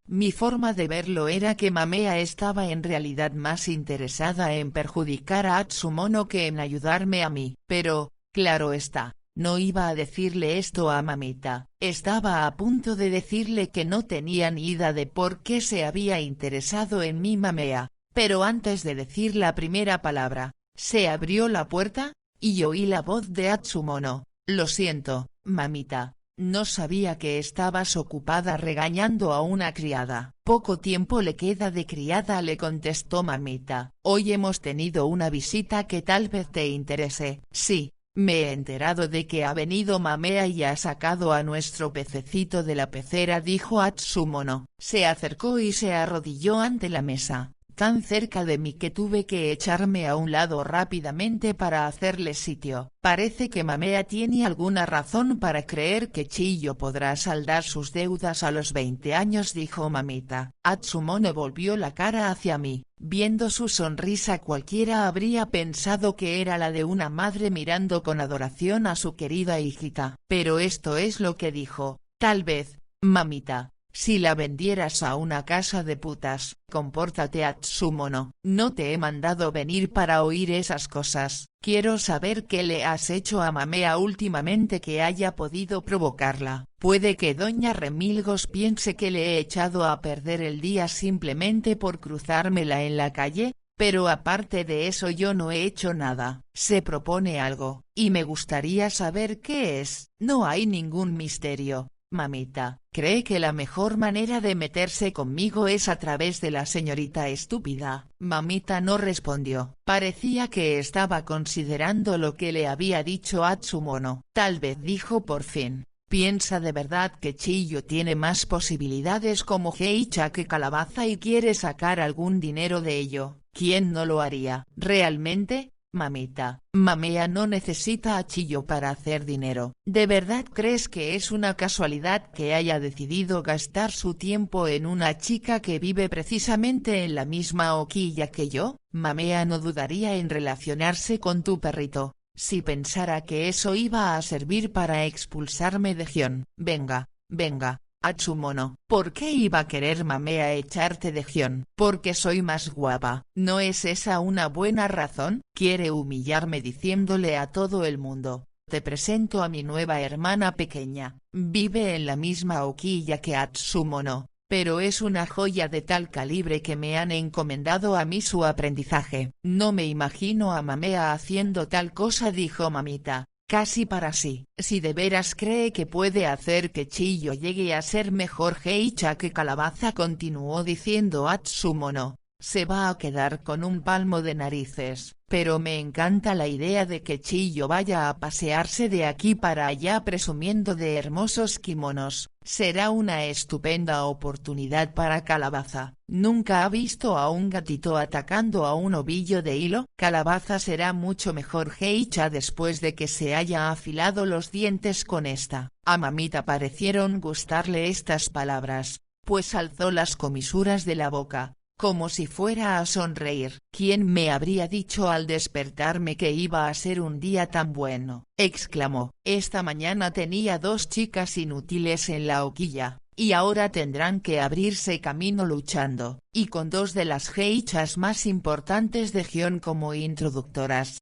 Mi forma de verlo era que Mamea estaba en realidad más interesada en perjudicar a Atsumono que en ayudarme a mí, pero, claro está, no iba a decirle esto a Mamita. Estaba a punto de decirle que no tenía ni idea de por qué se había interesado en mí Mamea, pero antes de decir la primera palabra, se abrió la puerta, y oí la voz de Atsumono. Lo siento, Mamita, No sabía que estabas ocupada regañando a una criada. Poco tiempo le queda de criada, le contestó mamita. Hoy hemos tenido una visita que tal vez te interese. Sí, me he enterado de que ha venido Mamea y ha sacado a nuestro pececito de la pecera, dijo Atsumono. Se acercó y se arrodilló ante la mesa, tan cerca de mí que tuve que echarme a un lado rápidamente para hacerle sitio. Parece que Mamea tiene alguna razón para creer que Chiyo podrá saldar sus deudas a los 20 años, dijo mamita. Atsumono volvió la cara hacia mí. Viendo su sonrisa cualquiera habría pensado que era la de una madre mirando con adoración a su querida hijita. Pero esto es lo que dijo. Tal vez, mamita, si la vendieras a una casa de putas. Compórtate, Atsumono. No te he mandado venir para oír esas cosas. Quiero saber qué le has hecho a Mamea últimamente que haya podido provocarla. Puede que doña Remilgos piense que le he echado a perder el día simplemente por cruzármela en la calle, pero aparte de eso yo no he hecho nada. Se propone algo, y me gustaría saber qué es. No hay ningún misterio. Mamita, cree que la mejor manera de meterse conmigo es a través de la señorita estúpida. Mamita no respondió. Parecía que estaba considerando lo que le había dicho Atsumono. Tal vez dijo por fin. ¿Piensa de verdad que Chiyo tiene más posibilidades como geisha que Calabaza y quiere sacar algún dinero de ello? ¿Quién no lo haría? ¿Realmente? Mamita, Mamea no necesita a Chiyo para hacer dinero. ¿De verdad crees que es una casualidad que haya decidido gastar su tiempo en una chica que vive precisamente en la misma hoquilla que yo? Mamea no dudaría en relacionarse con tu perrito, si pensara que eso iba a servir para expulsarme de Gion. Venga, venga. Atsumono, ¿por qué iba a querer Mamea echarte de Gion? Porque soy más guapa. ¿No es esa una buena razón? Quiere humillarme diciéndole a todo el mundo. Te presento a mi nueva hermana pequeña. Vive en la misma hoquilla que Atsumono, pero es una joya de tal calibre que me han encomendado a mí su aprendizaje. No me imagino a Mamea haciendo tal cosa, dijo mamita. Casi para sí. Si de veras cree que puede hacer que Chiyo llegue a ser mejor geisha que Calabaza, continuó diciendo Atsumono, se va a quedar con un palmo de narices. Pero me encanta la idea de que Chiyo vaya a pasearse de aquí para allá presumiendo de hermosos kimonos. Será una estupenda oportunidad para Calabaza. ¿Nunca ha visto a un gatito atacando a un ovillo de hilo? Calabaza será mucho mejor geisha después de que se haya afilado los dientes con esta. A mamita parecieron gustarle estas palabras, pues alzó las comisuras de la boca, como si fuera a sonreír. ¿Quién me habría dicho al despertarme que iba a ser un día tan bueno? Exclamó. Esta mañana tenía 2 chicas inútiles en la hoquilla, y ahora tendrán que abrirse camino luchando, y con 2 de las geishas más importantes de Gion como introductoras.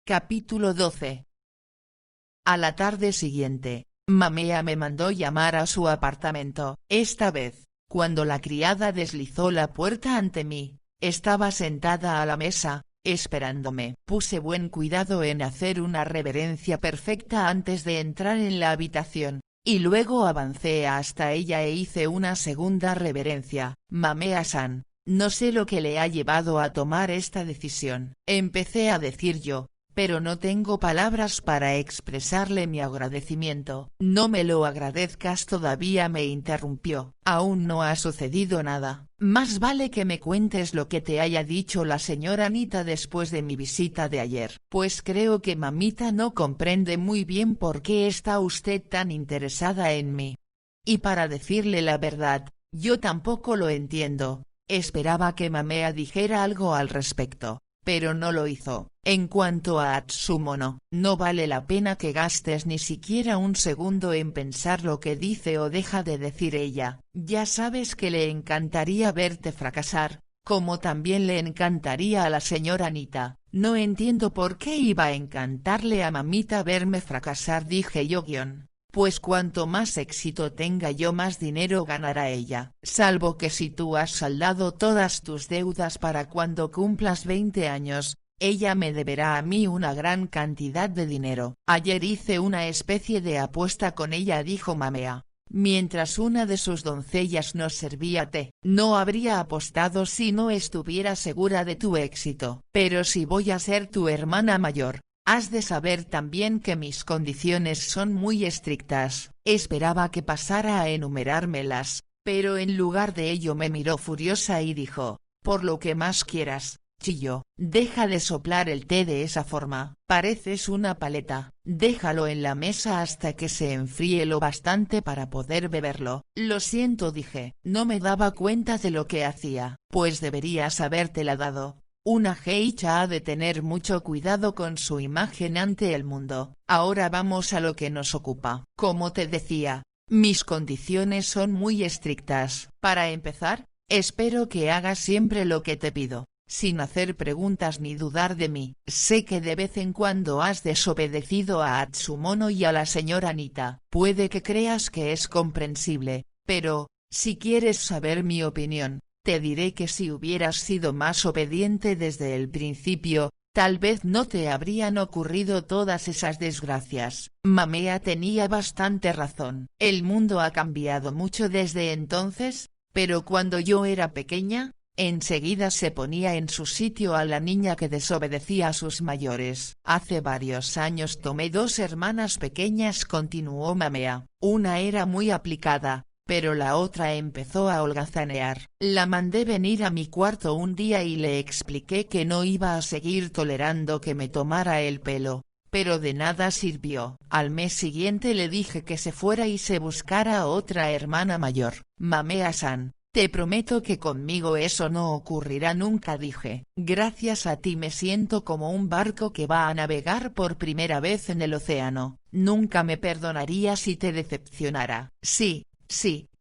Capítulo 12. A la tarde siguiente, Mamea me mandó llamar a su apartamento. Esta vez, cuando la criada deslizó la puerta ante mí, estaba sentada a la mesa, esperándome. Puse buen cuidado en hacer una reverencia perfecta antes de entrar en la habitación, y luego avancé hasta ella e hice una segunda reverencia. Mamea-san, no sé lo que le ha llevado a tomar esta decisión. Empecé a decir yo, pero no tengo palabras para expresarle mi agradecimiento. No me lo agradezcas todavía, me interrumpió. Aún no ha sucedido nada. Más vale que me cuentes lo que te haya dicho la señora Anita después de mi visita de ayer. Pues creo que mamita no comprende muy bien por qué está usted tan interesada en mí. Y para decirle la verdad, yo tampoco lo entiendo. Esperaba que Mamea dijera algo al respecto, pero no lo hizo. En cuanto a Atsumono, no vale la pena que gastes ni siquiera un segundo en pensar lo que dice o deja de decir ella. Ya sabes que le encantaría verte fracasar, como también le encantaría a la señora Anita. No entiendo por qué iba a encantarle a mamita verme fracasar, dije yo. Pues cuanto más éxito tenga yo, más dinero ganará ella. Salvo que si tú has saldado todas tus deudas para cuando cumplas 20 años, Ella me deberá a mí una gran cantidad de dinero. Ayer hice una especie de apuesta con ella, dijo Mamea, mientras una de sus doncellas nos servía té. No habría apostado si no estuviera segura de tu éxito. Pero si voy a ser tu hermana mayor, has de saber también que mis condiciones son muy estrictas. Esperaba que pasara a enumerármelas, pero en lugar de ello me miró furiosa y dijo, por lo que más quieras. Chilló, deja de soplar el té de esa forma, pareces una paleta, déjalo en la mesa hasta que se enfríe lo bastante para poder beberlo. Lo siento, dije, no me daba cuenta de lo que hacía. Pues deberías habértela dado. Una geisha ha de tener mucho cuidado con su imagen ante el mundo. Ahora vamos a lo que nos ocupa. Como te decía, mis condiciones son muy estrictas. Para empezar, espero que hagas siempre lo que te pido, sin hacer preguntas ni dudar de mí. Sé que de vez en cuando has desobedecido a Atsumono y a la señora Nita. Puede que creas que es comprensible, pero, si quieres saber mi opinión, te diré que si hubieras sido más obediente desde el principio, tal vez no te habrían ocurrido todas esas desgracias. Mamea tenía bastante razón. El mundo ha cambiado mucho desde entonces, pero cuando yo era pequeña, enseguida se ponía en su sitio a la niña que desobedecía a sus mayores. Hace varios años tomé dos hermanas pequeñas, continuó Mamea. Una era muy aplicada, pero la otra empezó a holgazanear. La mandé venir a mi cuarto un día y le expliqué que no iba a seguir tolerando que me tomara el pelo, pero de nada sirvió. Al mes siguiente le dije que se fuera y se buscara otra hermana mayor. Mamea-san, te prometo que conmigo eso no ocurrirá nunca, dije. Gracias a ti me siento como un barco que va a navegar por primera vez en el océano. Nunca me perdonaría si te decepcionara. Sí,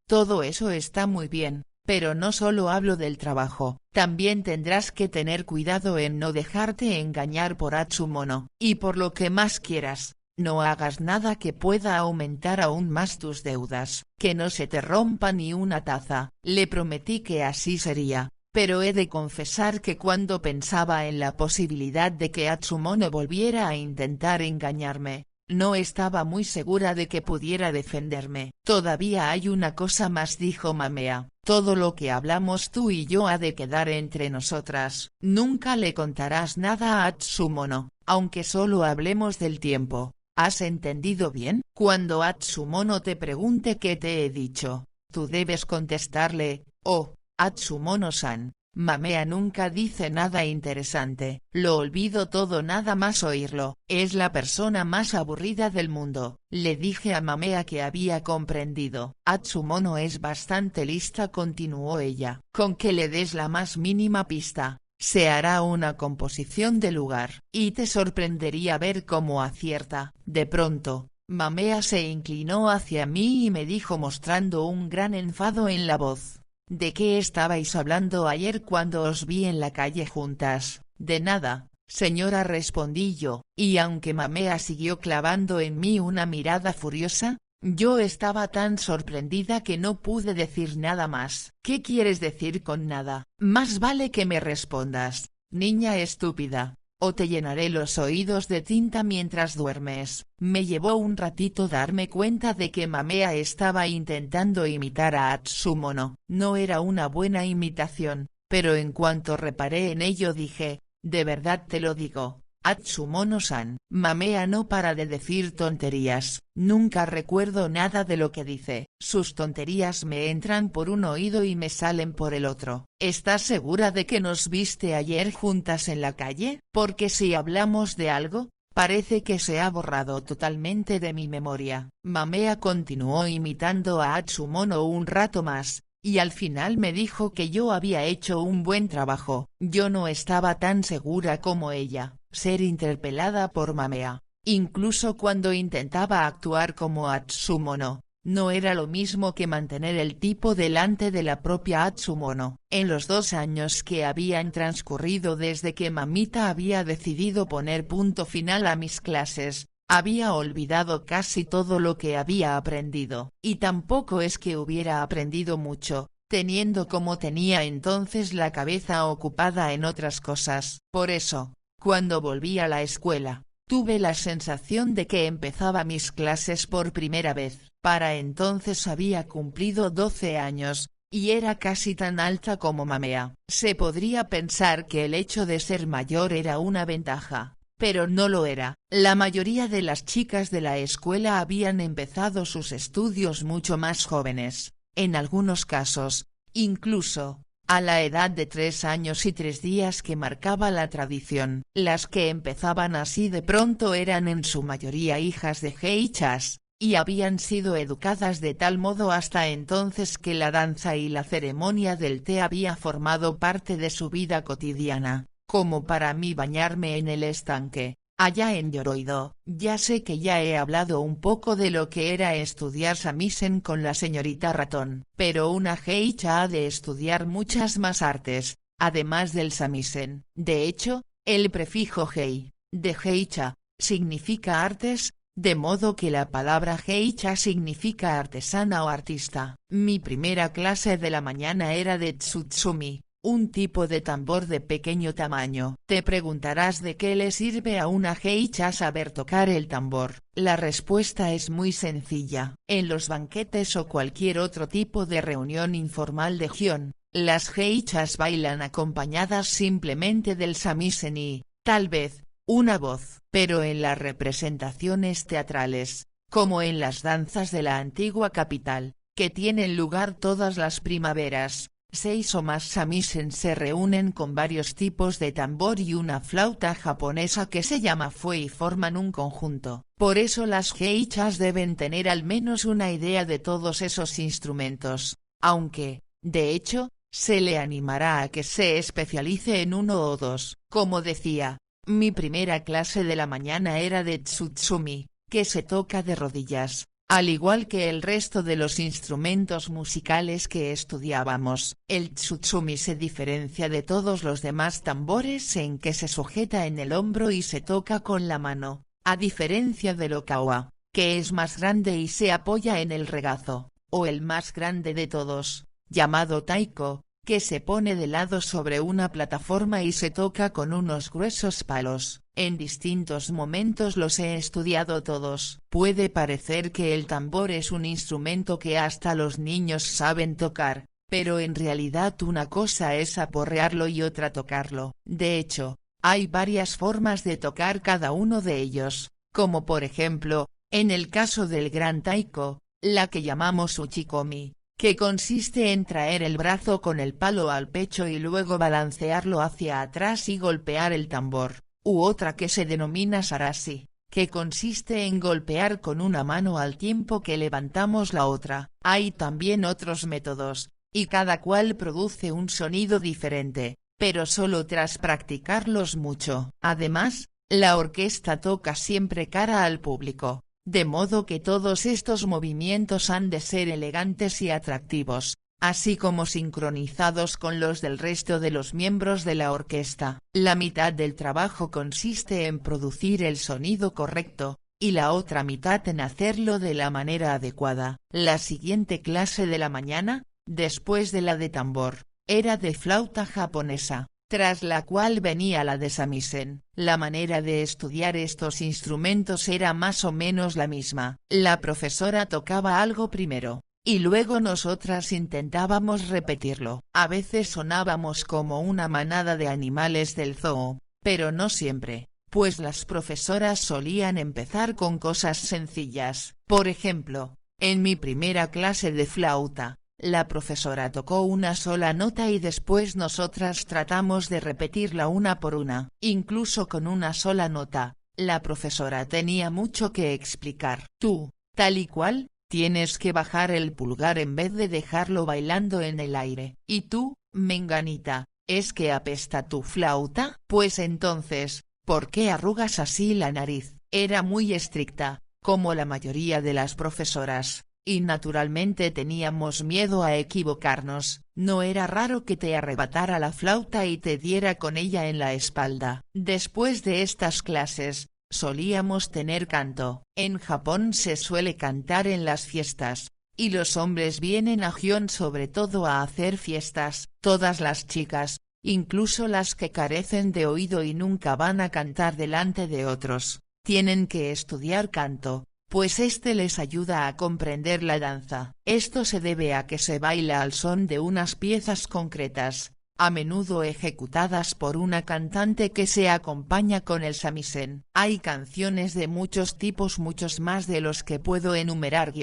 todo eso está muy bien, pero no solo hablo del trabajo. También tendrás que tener cuidado en no dejarte engañar por Atsumono. Y por lo que más quieras, no hagas nada que pueda aumentar aún más tus deudas. Que no se te rompa ni una taza. Le prometí que así sería, pero he de confesar que cuando pensaba en la posibilidad de que Atsumono volviera a intentar engañarme, no estaba muy segura de que pudiera defenderme. Todavía hay una cosa más, dijo Mamea. Todo lo que hablamos tú y yo ha de quedar entre nosotras. Nunca le contarás nada a Atsumono, aunque solo hablemos del tiempo. ¿Has entendido bien? Cuando Atsumono te pregunte qué te he dicho, tú debes contestarle, oh, Atsumono-san, Mamea nunca dice nada interesante. Lo olvido todo nada más oírlo. Es la persona más aburrida del mundo. Le dije a Mamea que había comprendido. Atsumono es bastante lista, continuó ella. Con que le des la más mínima pista, se hará una composición de lugar. Y te sorprendería ver cómo acierta. De pronto, Mamea se inclinó hacia mí y me dijo mostrando un gran enfado en la voz: ¿de qué estabais hablando ayer cuando os vi en la calle juntas? De nada, señora, respondí yo, y aunque Mamea siguió clavando en mí una mirada furiosa, yo estaba tan sorprendida que no pude decir nada más. ¿Qué quieres decir con nada? Más vale que me respondas, niña estúpida, o te llenaré los oídos de tinta mientras duermes. Me llevó un ratito darme cuenta de que Mamea estaba intentando imitar a Atsumono. No era una buena imitación, pero en cuanto reparé en ello dije, de verdad te lo digo, Atsumono-san. Mamea no para de decir tonterías. Nunca recuerdo nada de lo que dice. Sus tonterías me entran por un oído y me salen por el otro. ¿Estás segura de que nos viste ayer juntas en la calle? Porque si hablamos de algo, parece que se ha borrado totalmente de mi memoria. Mamea continuó imitando a Atsumono un rato más, y al final me dijo que yo había hecho un buen trabajo. Yo no estaba tan segura como ella. Ser interpelada por Mamea, incluso cuando intentaba actuar como Atsumono, no era lo mismo que mantener el tipo delante de la propia Atsumono. En los 2 años que habían transcurrido desde que Mamita había decidido poner punto final a mis clases, había olvidado casi todo lo que había aprendido. Y tampoco es que hubiera aprendido mucho, teniendo como tenía entonces la cabeza ocupada en otras cosas. Por eso, Cuando volví a la escuela, tuve la sensación de que empezaba mis clases por primera vez. Para entonces había cumplido 12 años, y era casi tan alta como Mamea. Se podría pensar que el hecho de ser mayor era una ventaja, pero no lo era. La mayoría de las chicas de la escuela habían empezado sus estudios mucho más jóvenes, en algunos casos, incluso, a la edad de 3 años y 3 días que marcaba la tradición. Las que empezaban así de pronto eran en su mayoría hijas de geishas, y habían sido educadas de tal modo hasta entonces que la danza y la ceremonia del té había formado parte de su vida cotidiana, como para mí bañarme en el estanque, allá en Yoroido. Ya sé que ya he hablado un poco de lo que era estudiar samisen con la señorita Ratón, pero una geisha ha de estudiar muchas más artes, además del samisen. De hecho, el prefijo gei, de geisha, significa artes, de modo que la palabra geisha significa artesana o artista. Mi primera clase de la mañana era de tsutsumi, un tipo de tambor de pequeño tamaño. Te preguntarás de qué le sirve a una geisha saber tocar el tambor. La respuesta es muy sencilla. En los banquetes o cualquier otro tipo de reunión informal de gion, las geishas bailan acompañadas simplemente del samisen y, tal vez, una voz. Pero en las representaciones teatrales, como en las danzas de la antigua capital, que tienen lugar todas las primaveras, 6 o más samisen se reúnen con varios tipos de tambor y una flauta japonesa que se llama fue y forman un conjunto. Por eso las geishas deben tener al menos una idea de todos esos instrumentos, aunque, de hecho, se le animará a que se especialice en uno o dos. Como decía, mi primera clase de la mañana era de tsutsumi, que se toca de rodillas. Al igual que el resto de los instrumentos musicales que estudiábamos, el tsutsumi se diferencia de todos los demás tambores en que se sujeta en el hombro y se toca con la mano, a diferencia del okawa, que es más grande y se apoya en el regazo, o el más grande de todos, llamado taiko, que se pone de lado sobre una plataforma y se toca con unos gruesos palos. En distintos momentos los he estudiado todos. Puede parecer que el tambor es un instrumento que hasta los niños saben tocar, pero en realidad una cosa es aporrearlo y otra tocarlo. De hecho, hay varias formas de tocar cada uno de ellos, como por ejemplo, en el caso del gran taiko, la que llamamos uchikomi, que consiste en traer el brazo con el palo al pecho y luego balancearlo hacia atrás y golpear el tambor, u otra que se denomina sarashi, que consiste en golpear con una mano al tiempo que levantamos la otra. Hay también otros métodos, y cada cual produce un sonido diferente, pero solo tras practicarlos mucho. Además, la orquesta toca siempre cara al público, de modo que todos estos movimientos han de ser elegantes y atractivos, así como sincronizados con los del resto de los miembros de la orquesta. La mitad del trabajo consiste en producir el sonido correcto, y la otra mitad en hacerlo de la manera adecuada. La siguiente clase de la mañana, después de la de tambor, era de flauta japonesa, tras la cual venía la de samisen. La manera de estudiar estos instrumentos era más o menos la misma. La profesora tocaba algo primero, y luego nosotras intentábamos repetirlo. A veces sonábamos como una manada de animales del zoo, pero no siempre, pues las profesoras solían empezar con cosas sencillas. Por ejemplo, en mi primera clase de flauta, la profesora tocó una sola nota y después nosotras tratamos de repetirla una por una. Incluso con una sola nota, la profesora tenía mucho que explicar. Tú, tal y cual, tienes que bajar el pulgar en vez de dejarlo bailando en el aire. Y tú, menganita, ¿es que apesta tu flauta? Pues entonces, ¿por qué arrugas así la nariz? Era muy estricta, como la mayoría de las profesoras. Y naturalmente teníamos miedo a equivocarnos. No era raro que te arrebatara la flauta y te diera con ella en la espalda. Después de estas clases, solíamos tener canto. En Japón se suele cantar en las fiestas, y los hombres vienen a Gion sobre todo a hacer fiestas. Todas las chicas, incluso las que carecen de oído y nunca van a cantar delante de otros, tienen que estudiar canto, pues este les ayuda a comprender la danza. Esto se debe a que se baila al son de unas piezas concretas, a menudo ejecutadas por una cantante que se acompaña con el samisen. Hay canciones de muchos tipos, muchos más de los que puedo enumerar.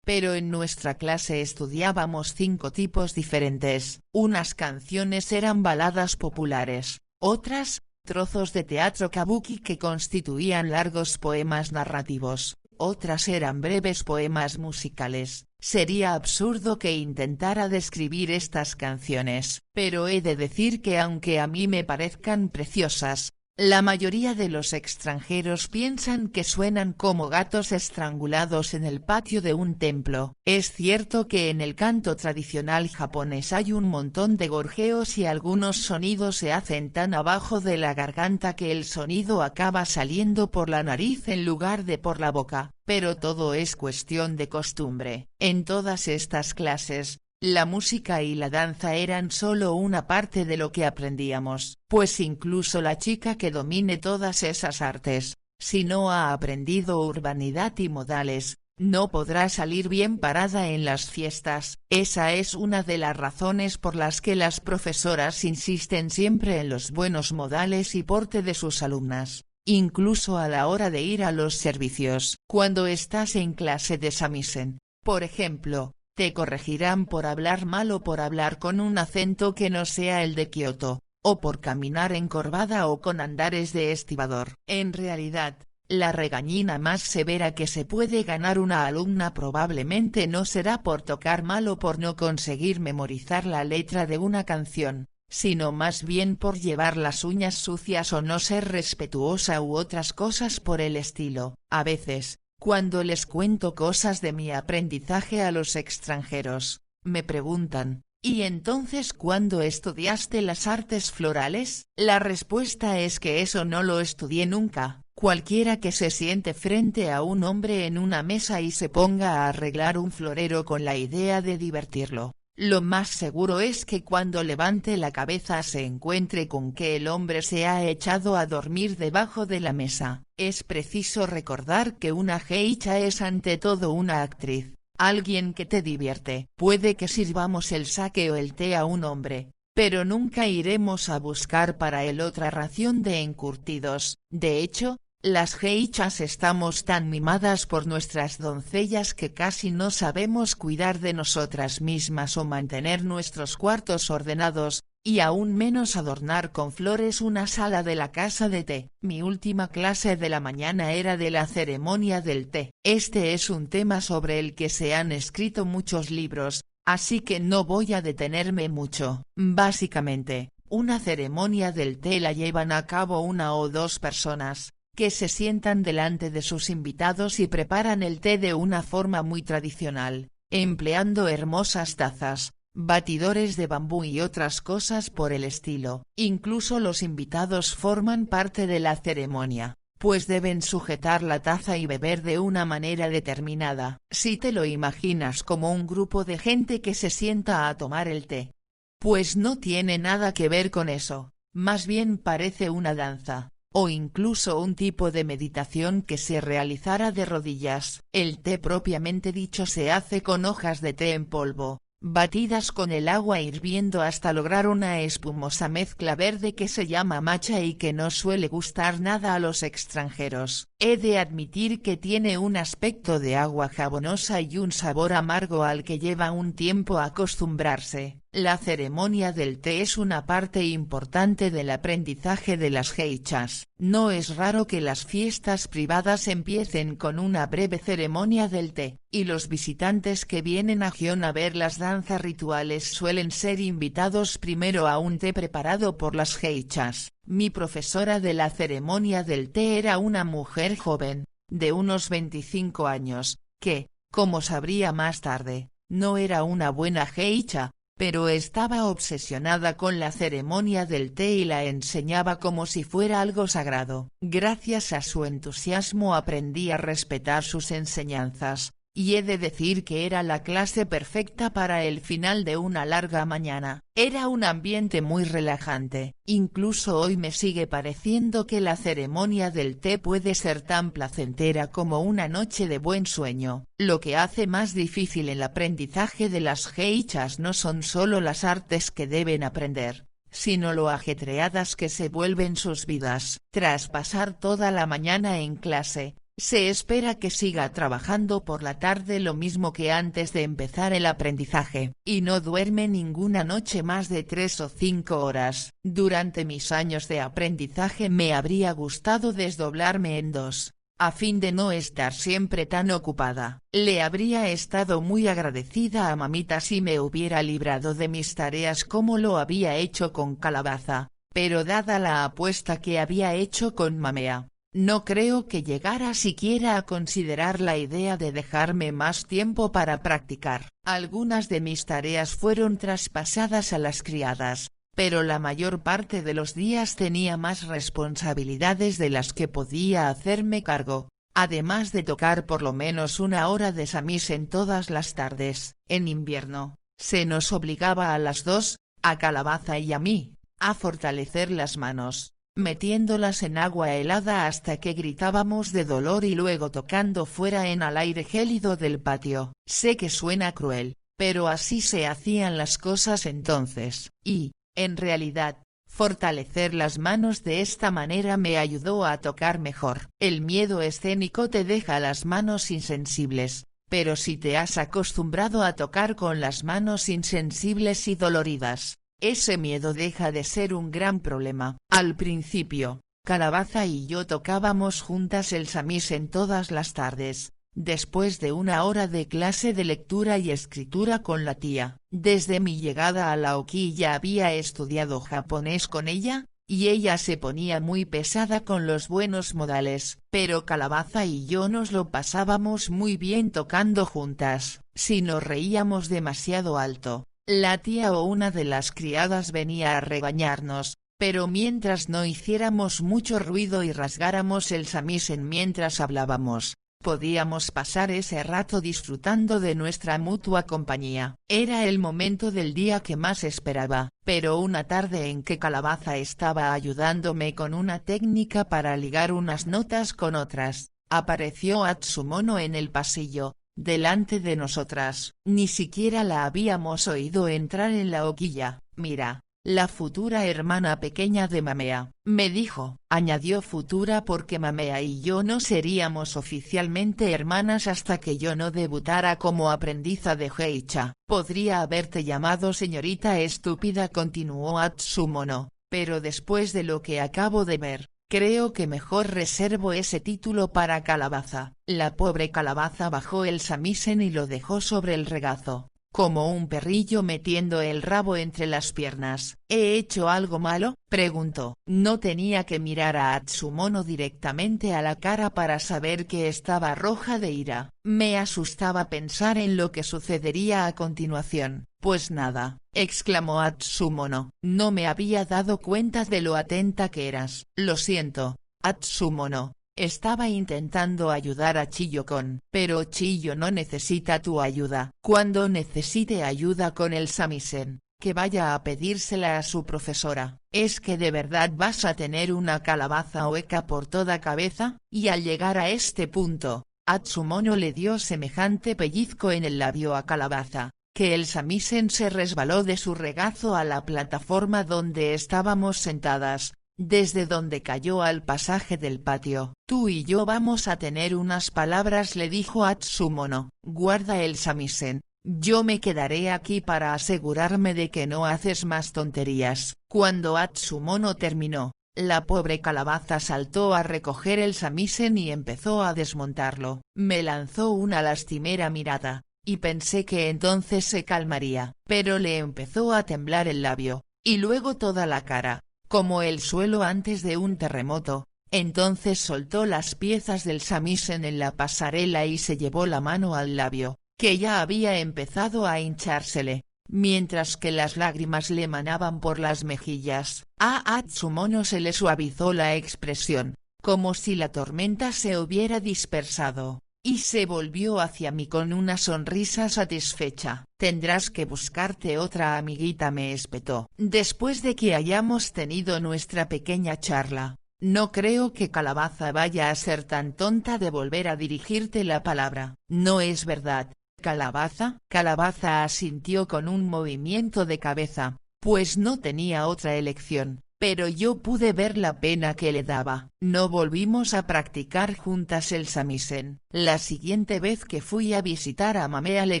Pero en nuestra clase estudiábamos 5 tipos diferentes. Unas canciones eran baladas populares, otras, trozos de teatro kabuki que constituían largos poemas narrativos, otras eran breves poemas musicales. Sería absurdo que intentara describir estas canciones, pero he de decir que aunque a mí me parezcan preciosas, la mayoría de los extranjeros piensan que suenan como gatos estrangulados en el patio de un templo. Es cierto que en el canto tradicional japonés hay un montón de gorjeos y algunos sonidos se hacen tan abajo de la garganta que el sonido acaba saliendo por la nariz en lugar de por la boca, pero todo es cuestión de costumbre. En todas estas clases, la música y la danza eran solo una parte de lo que aprendíamos, pues incluso la chica que domine todas esas artes, si no ha aprendido urbanidad y modales, no podrá salir bien parada en las fiestas. Esa es una de las razones por las que las profesoras insisten siempre en los buenos modales y porte de sus alumnas, incluso a la hora de ir a los servicios. Cuando estás en clase de samisen, por ejemplo, te corregirán por hablar mal o por hablar con un acento que no sea el de Kioto, o por caminar encorvada o con andares de estibador. En realidad, la regañina más severa que se puede ganar una alumna probablemente no será por tocar mal o por no conseguir memorizar la letra de una canción, sino más bien por llevar las uñas sucias o no ser respetuosa u otras cosas por el estilo. A veces, cuando les cuento cosas de mi aprendizaje a los extranjeros, me preguntan, ¿y entonces cuándo estudiaste las artes florales? La respuesta es que eso no lo estudié nunca. Cualquiera que se siente frente a un hombre en una mesa y se ponga a arreglar un florero con la idea de divertirlo, lo más seguro es que cuando levante la cabeza se encuentre con que el hombre se ha echado a dormir debajo de la mesa. Es preciso recordar que una geisha es ante todo una actriz, alguien que te divierte. Puede que sirvamos el sake o el té a un hombre, pero nunca iremos a buscar para él otra ración de encurtidos. De hecho, las geishas estamos tan mimadas por nuestras doncellas que casi no sabemos cuidar de nosotras mismas o mantener nuestros cuartos ordenados, y aún menos adornar con flores una sala de la casa de té. Mi última clase de la mañana era de la ceremonia del té. Este es un tema sobre el que se han escrito muchos libros, así que no voy a detenerme mucho. Básicamente, una ceremonia del té la llevan a cabo una o dos personas, que se sientan delante de sus invitados y preparan el té de una forma muy tradicional, empleando hermosas tazas, batidores de bambú y otras cosas por el estilo. Incluso los invitados forman parte de la ceremonia, pues deben sujetar la taza y beber de una manera determinada. Si te lo imaginas como un grupo de gente que se sienta a tomar el té, pues no tiene nada que ver con eso, más bien parece una danza, o incluso un tipo de meditación que se realizara de rodillas. El té propiamente dicho se hace con hojas de té en polvo, batidas con el agua hirviendo hasta lograr una espumosa mezcla verde que se llama matcha y que no suele gustar nada a los extranjeros. He de admitir que tiene un aspecto de agua jabonosa y un sabor amargo al que lleva un tiempo acostumbrarse. La ceremonia del té es una parte importante del aprendizaje de las geishas. No es raro que las fiestas privadas empiecen con una breve ceremonia del té, y los visitantes que vienen a Gion a ver las danzas rituales suelen ser invitados primero a un té preparado por las geishas. Mi profesora de la ceremonia del té era una mujer joven, de unos 25 años, que, como sabría más tarde, no era una buena geisha, pero estaba obsesionada con la ceremonia del té y la enseñaba como si fuera algo sagrado. Gracias a su entusiasmo aprendí a respetar sus enseñanzas, y he de decir que era la clase perfecta para el final de una larga mañana. Era un ambiente muy relajante, incluso hoy me sigue pareciendo que la ceremonia del té puede ser tan placentera como una noche de buen sueño. Lo que hace más difícil el aprendizaje de las geishas no son solo las artes que deben aprender, sino lo ajetreadas que se vuelven sus vidas. Tras pasar toda la mañana en clase, se espera que siga trabajando por la tarde lo mismo que antes de empezar el aprendizaje, y no duerme ninguna noche más de 3 o 5 horas. Durante mis años de aprendizaje me habría gustado desdoblarme en dos, a fin de no estar siempre tan ocupada. Le habría estado muy agradecida a mamita si me hubiera librado de mis tareas como lo había hecho con Calabaza, pero dada la apuesta que había hecho con Mamea, no creo que llegara siquiera a considerar la idea de dejarme más tiempo para practicar. Algunas de mis tareas fueron traspasadas a las criadas, pero la mayor parte de los días tenía más responsabilidades de las que podía hacerme cargo, además de tocar por lo menos 1 hora de samisen todas las tardes. En invierno, se nos obligaba a las dos, a Calabaza y a mí, a fortalecer las manos, metiéndolas en agua helada hasta que gritábamos de dolor y luego tocando fuera en al aire gélido del patio. Sé que suena cruel, pero así se hacían las cosas entonces, y, en realidad, fortalecer las manos de esta manera me ayudó a tocar mejor. El miedo escénico te deja las manos insensibles, pero si te has acostumbrado a tocar con las manos insensibles y doloridas, ese miedo deja de ser un gran problema. Al principio, Calabaza y yo tocábamos juntas el samisen todas las tardes, después de 1 hora de clase de lectura y escritura con la tía. Desde mi llegada a la Oki ya había estudiado japonés con ella, y ella se ponía muy pesada con los buenos modales, pero Calabaza y yo nos lo pasábamos muy bien tocando juntas. Si nos reíamos demasiado alto, la tía o una de las criadas venía a regañarnos, pero mientras no hiciéramos mucho ruido y rasgáramos el samisen mientras hablábamos, podíamos pasar ese rato disfrutando de nuestra mutua compañía. Era el momento del día que más esperaba, pero una tarde en que Calabaza estaba ayudándome con una técnica para ligar unas notas con otras, apareció Atsumono en el pasillo, delante de nosotras. Ni siquiera la habíamos oído entrar en la hoquilla. Mira, la futura hermana pequeña de Mamea, me dijo. Añadió futura porque Mamea y yo no seríamos oficialmente hermanas hasta que yo no debutara como aprendiza de geisha. Podría haberte llamado señorita estúpida, continuó Atsumono, pero después de lo que acabo de ver, creo que mejor reservo ese título para Calabaza. La pobre Calabaza bajó el samisen y lo dejó sobre el regazo, como un perrillo metiendo el rabo entre las piernas. ¿He hecho algo malo?, preguntó. No tenía que mirar a Atsumono directamente a la cara para saber que estaba roja de ira. Me asustaba pensar en lo que sucedería a continuación. Pues nada, exclamó Atsumono. No me había dado cuenta de lo atenta que eras. Lo siento, Atsumono. Estaba intentando ayudar a Chiyo-kon. Pero Chiyo no necesita tu ayuda. Cuando necesite ayuda con el samisen, que vaya a pedírsela a su profesora. ¿Es que de verdad vas a tener una calabaza hueca por toda cabeza? Y al llegar a este punto, Atsumono le dio semejante pellizco en el labio a Calabaza, que el samisen se resbaló de su regazo a la plataforma donde estábamos sentadas, desde donde cayó al pasaje del patio. Tú y yo vamos a tener unas palabras, le dijo Atsumono. Guarda el samisen. Yo me quedaré aquí para asegurarme de que no haces más tonterías. Cuando Atsumono terminó, la pobre Calabaza saltó a recoger el samisen y empezó a desmontarlo. Me lanzó una lastimera mirada, y pensé que entonces se calmaría, pero le empezó a temblar el labio, y luego toda la cara, como el suelo antes de un terremoto. Entonces soltó las piezas del samisen en la pasarela y se llevó la mano al labio, que ya había empezado a hinchársele, mientras que las lágrimas le manaban por las mejillas. A Atsumono se le suavizó la expresión, como si la tormenta se hubiera dispersado, y se volvió hacia mí con una sonrisa satisfecha. «Tendrás que buscarte otra amiguita», me espetó. Después de que hayamos tenido nuestra pequeña charla, no creo que Calabaza vaya a ser tan tonta de volver a dirigirte la palabra. «No es verdad, Calabaza». Calabaza asintió con un movimiento de cabeza, pues no tenía otra elección, pero yo pude ver la pena que le daba. No volvimos a practicar juntas el samisen. La siguiente vez que fui a visitar a Mamea le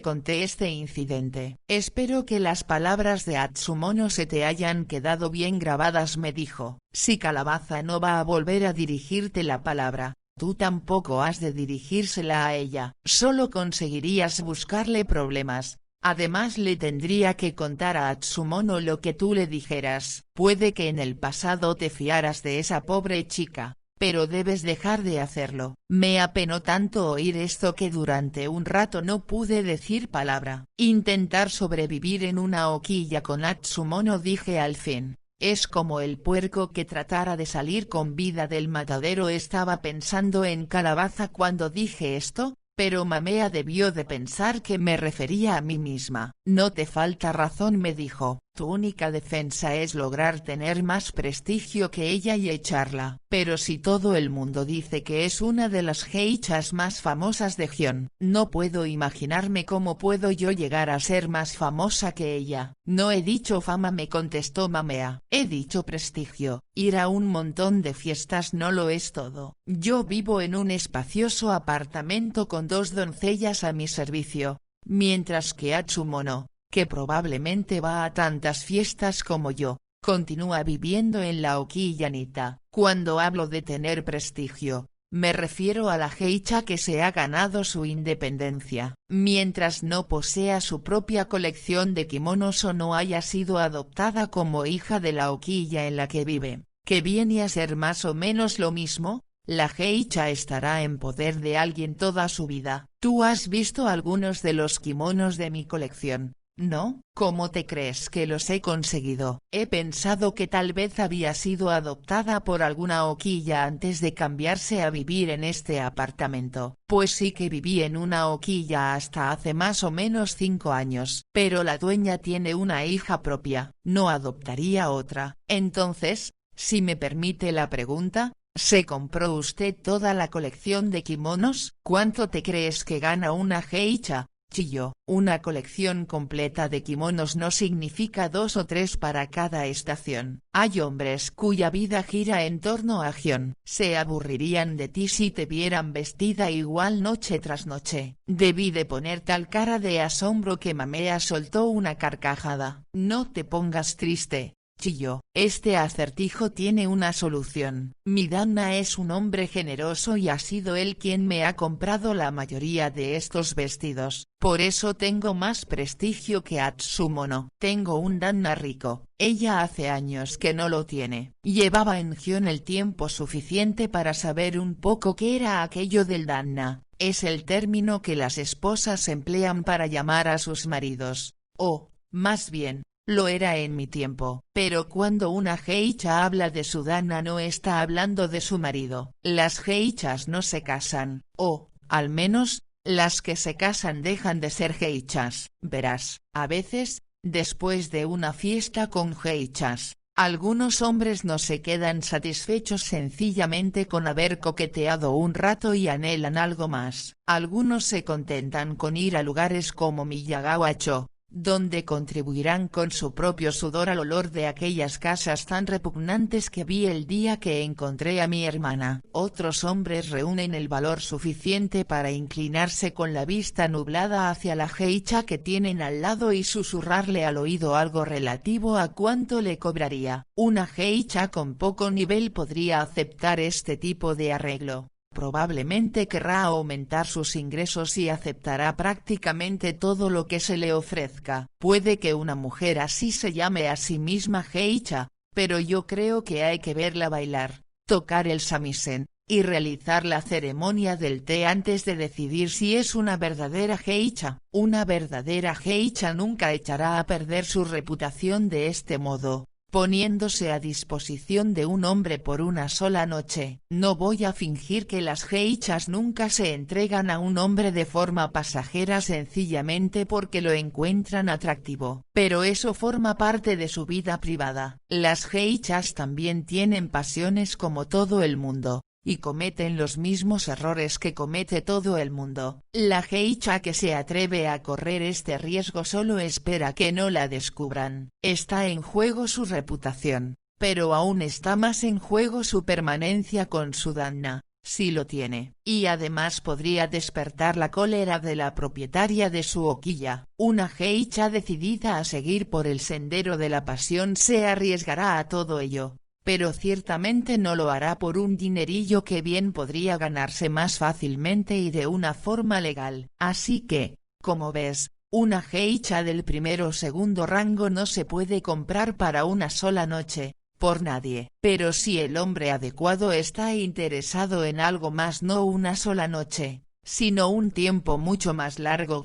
conté este incidente. «Espero que las palabras de Atsumono se te hayan quedado bien grabadas», me dijo. «Si Calabaza no va a volver a dirigirte la palabra, tú tampoco has de dirigírsela a ella. Solo conseguirías buscarle problemas. Además le tendría que contar a Atsumono lo que tú le dijeras. Puede que en el pasado te fiaras de esa pobre chica, pero debes dejar de hacerlo». Me apenó tanto oír esto que durante un rato no pude decir palabra. «Intentar sobrevivir en una hoquilla con Atsumono», dije al fin. «Es como el puerco que tratara de salir con vida del matadero». Estaba pensando en Calabaza cuando dije esto, pero Mamea debió de pensar que me refería a mí misma. «No te falta razón», me dijo. «Tu única defensa es lograr tener más prestigio que ella y echarla». «Pero si todo el mundo dice que es una de las geishas más famosas de Gion, no puedo imaginarme cómo puedo yo llegar a ser más famosa que ella». «No he dicho fama», me contestó Mamea. «He dicho prestigio. Ir a un montón de fiestas no lo es todo. Yo vivo en un espacioso apartamento con 2 doncellas a mi servicio, mientras que Atsumono, que probablemente va a tantas fiestas como yo, continúa viviendo en la Okillanita». Cuando hablo de tener prestigio, me refiero a la geisha que se ha ganado su independencia. Mientras no posea su propia colección de kimonos o no haya sido adoptada como hija de la Okilla en la que vive, que viene a ser más o menos lo mismo, la geisha estará en poder de alguien toda su vida. ¿Tú has visto algunos de los kimonos de mi colección? ¿No? ¿Cómo te crees que los he conseguido? He pensado que tal vez había sido adoptada por alguna Okilla antes de cambiarse a vivir en este apartamento. Pues sí que viví en una Okilla hasta hace más o menos 5 años. Pero la dueña tiene una hija propia, no adoptaría otra. Entonces, si me permite la pregunta, ¿se compró usted toda la colección de kimonos? ¿Cuánto te crees que gana una geisha? Chilló. Una colección completa de kimonos no significa 2 o 3 para cada estación. Hay hombres cuya vida gira en torno a Gion. Se aburrirían de ti si te vieran vestida igual noche tras noche. Debí de poner tal cara de asombro que Mamea soltó una carcajada. «No te pongas triste», chilló. «Este acertijo tiene una solución. Mi Danna es un hombre generoso y ha sido él quien me ha comprado la mayoría de estos vestidos. Por eso tengo más prestigio que Atsumono. Tengo un Danna rico. Ella hace años que no lo tiene. Llevaba en Gion el tiempo suficiente para saber un poco qué era aquello del Danna. Es el término que las esposas emplean para llamar a sus maridos. O, más bien, lo era en mi tiempo. Pero cuando una geisha habla de su Danna no está hablando de su marido. Las geishas no se casan, o, al menos, las que se casan dejan de ser geishas. Verás, a veces, después de una fiesta con geishas, algunos hombres no se quedan satisfechos sencillamente con haber coqueteado un rato y anhelan algo más. Algunos se contentan con ir a lugares como Miyagawa-cho, donde contribuirán con su propio sudor al olor de aquellas casas tan repugnantes que vi el día que encontré a mi hermana. Otros hombres reúnen el valor suficiente para inclinarse con la vista nublada hacia la geisha que tienen al lado y susurrarle al oído algo relativo a cuánto le cobraría. Una geisha con poco nivel podría aceptar este tipo de arreglo. Probablemente querrá aumentar sus ingresos y aceptará prácticamente todo lo que se le ofrezca. Puede que una mujer así se llame a sí misma geisha, pero yo creo que hay que verla bailar, tocar el samisen, y realizar la ceremonia del té antes de decidir si es una verdadera geisha. Una verdadera geisha nunca echará a perder su reputación de este modo, poniéndose a disposición de un hombre por una sola noche. No voy a fingir que las geishas nunca se entregan a un hombre de forma pasajera sencillamente porque lo encuentran atractivo, pero eso forma parte de su vida privada. Las geishas también tienen pasiones como todo el mundo, y cometen los mismos errores que comete todo el mundo. La geisha que se atreve a correr este riesgo solo espera que no la descubran. Está en juego su reputación, pero aún está más en juego su permanencia con su danna, si lo tiene. Y además podría despertar la cólera de la propietaria de su hoquilla. Una geisha decidida a seguir por el sendero de la pasión se arriesgará a todo ello, pero ciertamente no lo hará por un dinerillo que bien podría ganarse más fácilmente y de una forma legal. Así que, como ves, una geisha del primer o segundo rango no se puede comprar para una sola noche, por nadie. Pero si el hombre adecuado está interesado en algo más, no una sola noche, sino un tiempo mucho más largo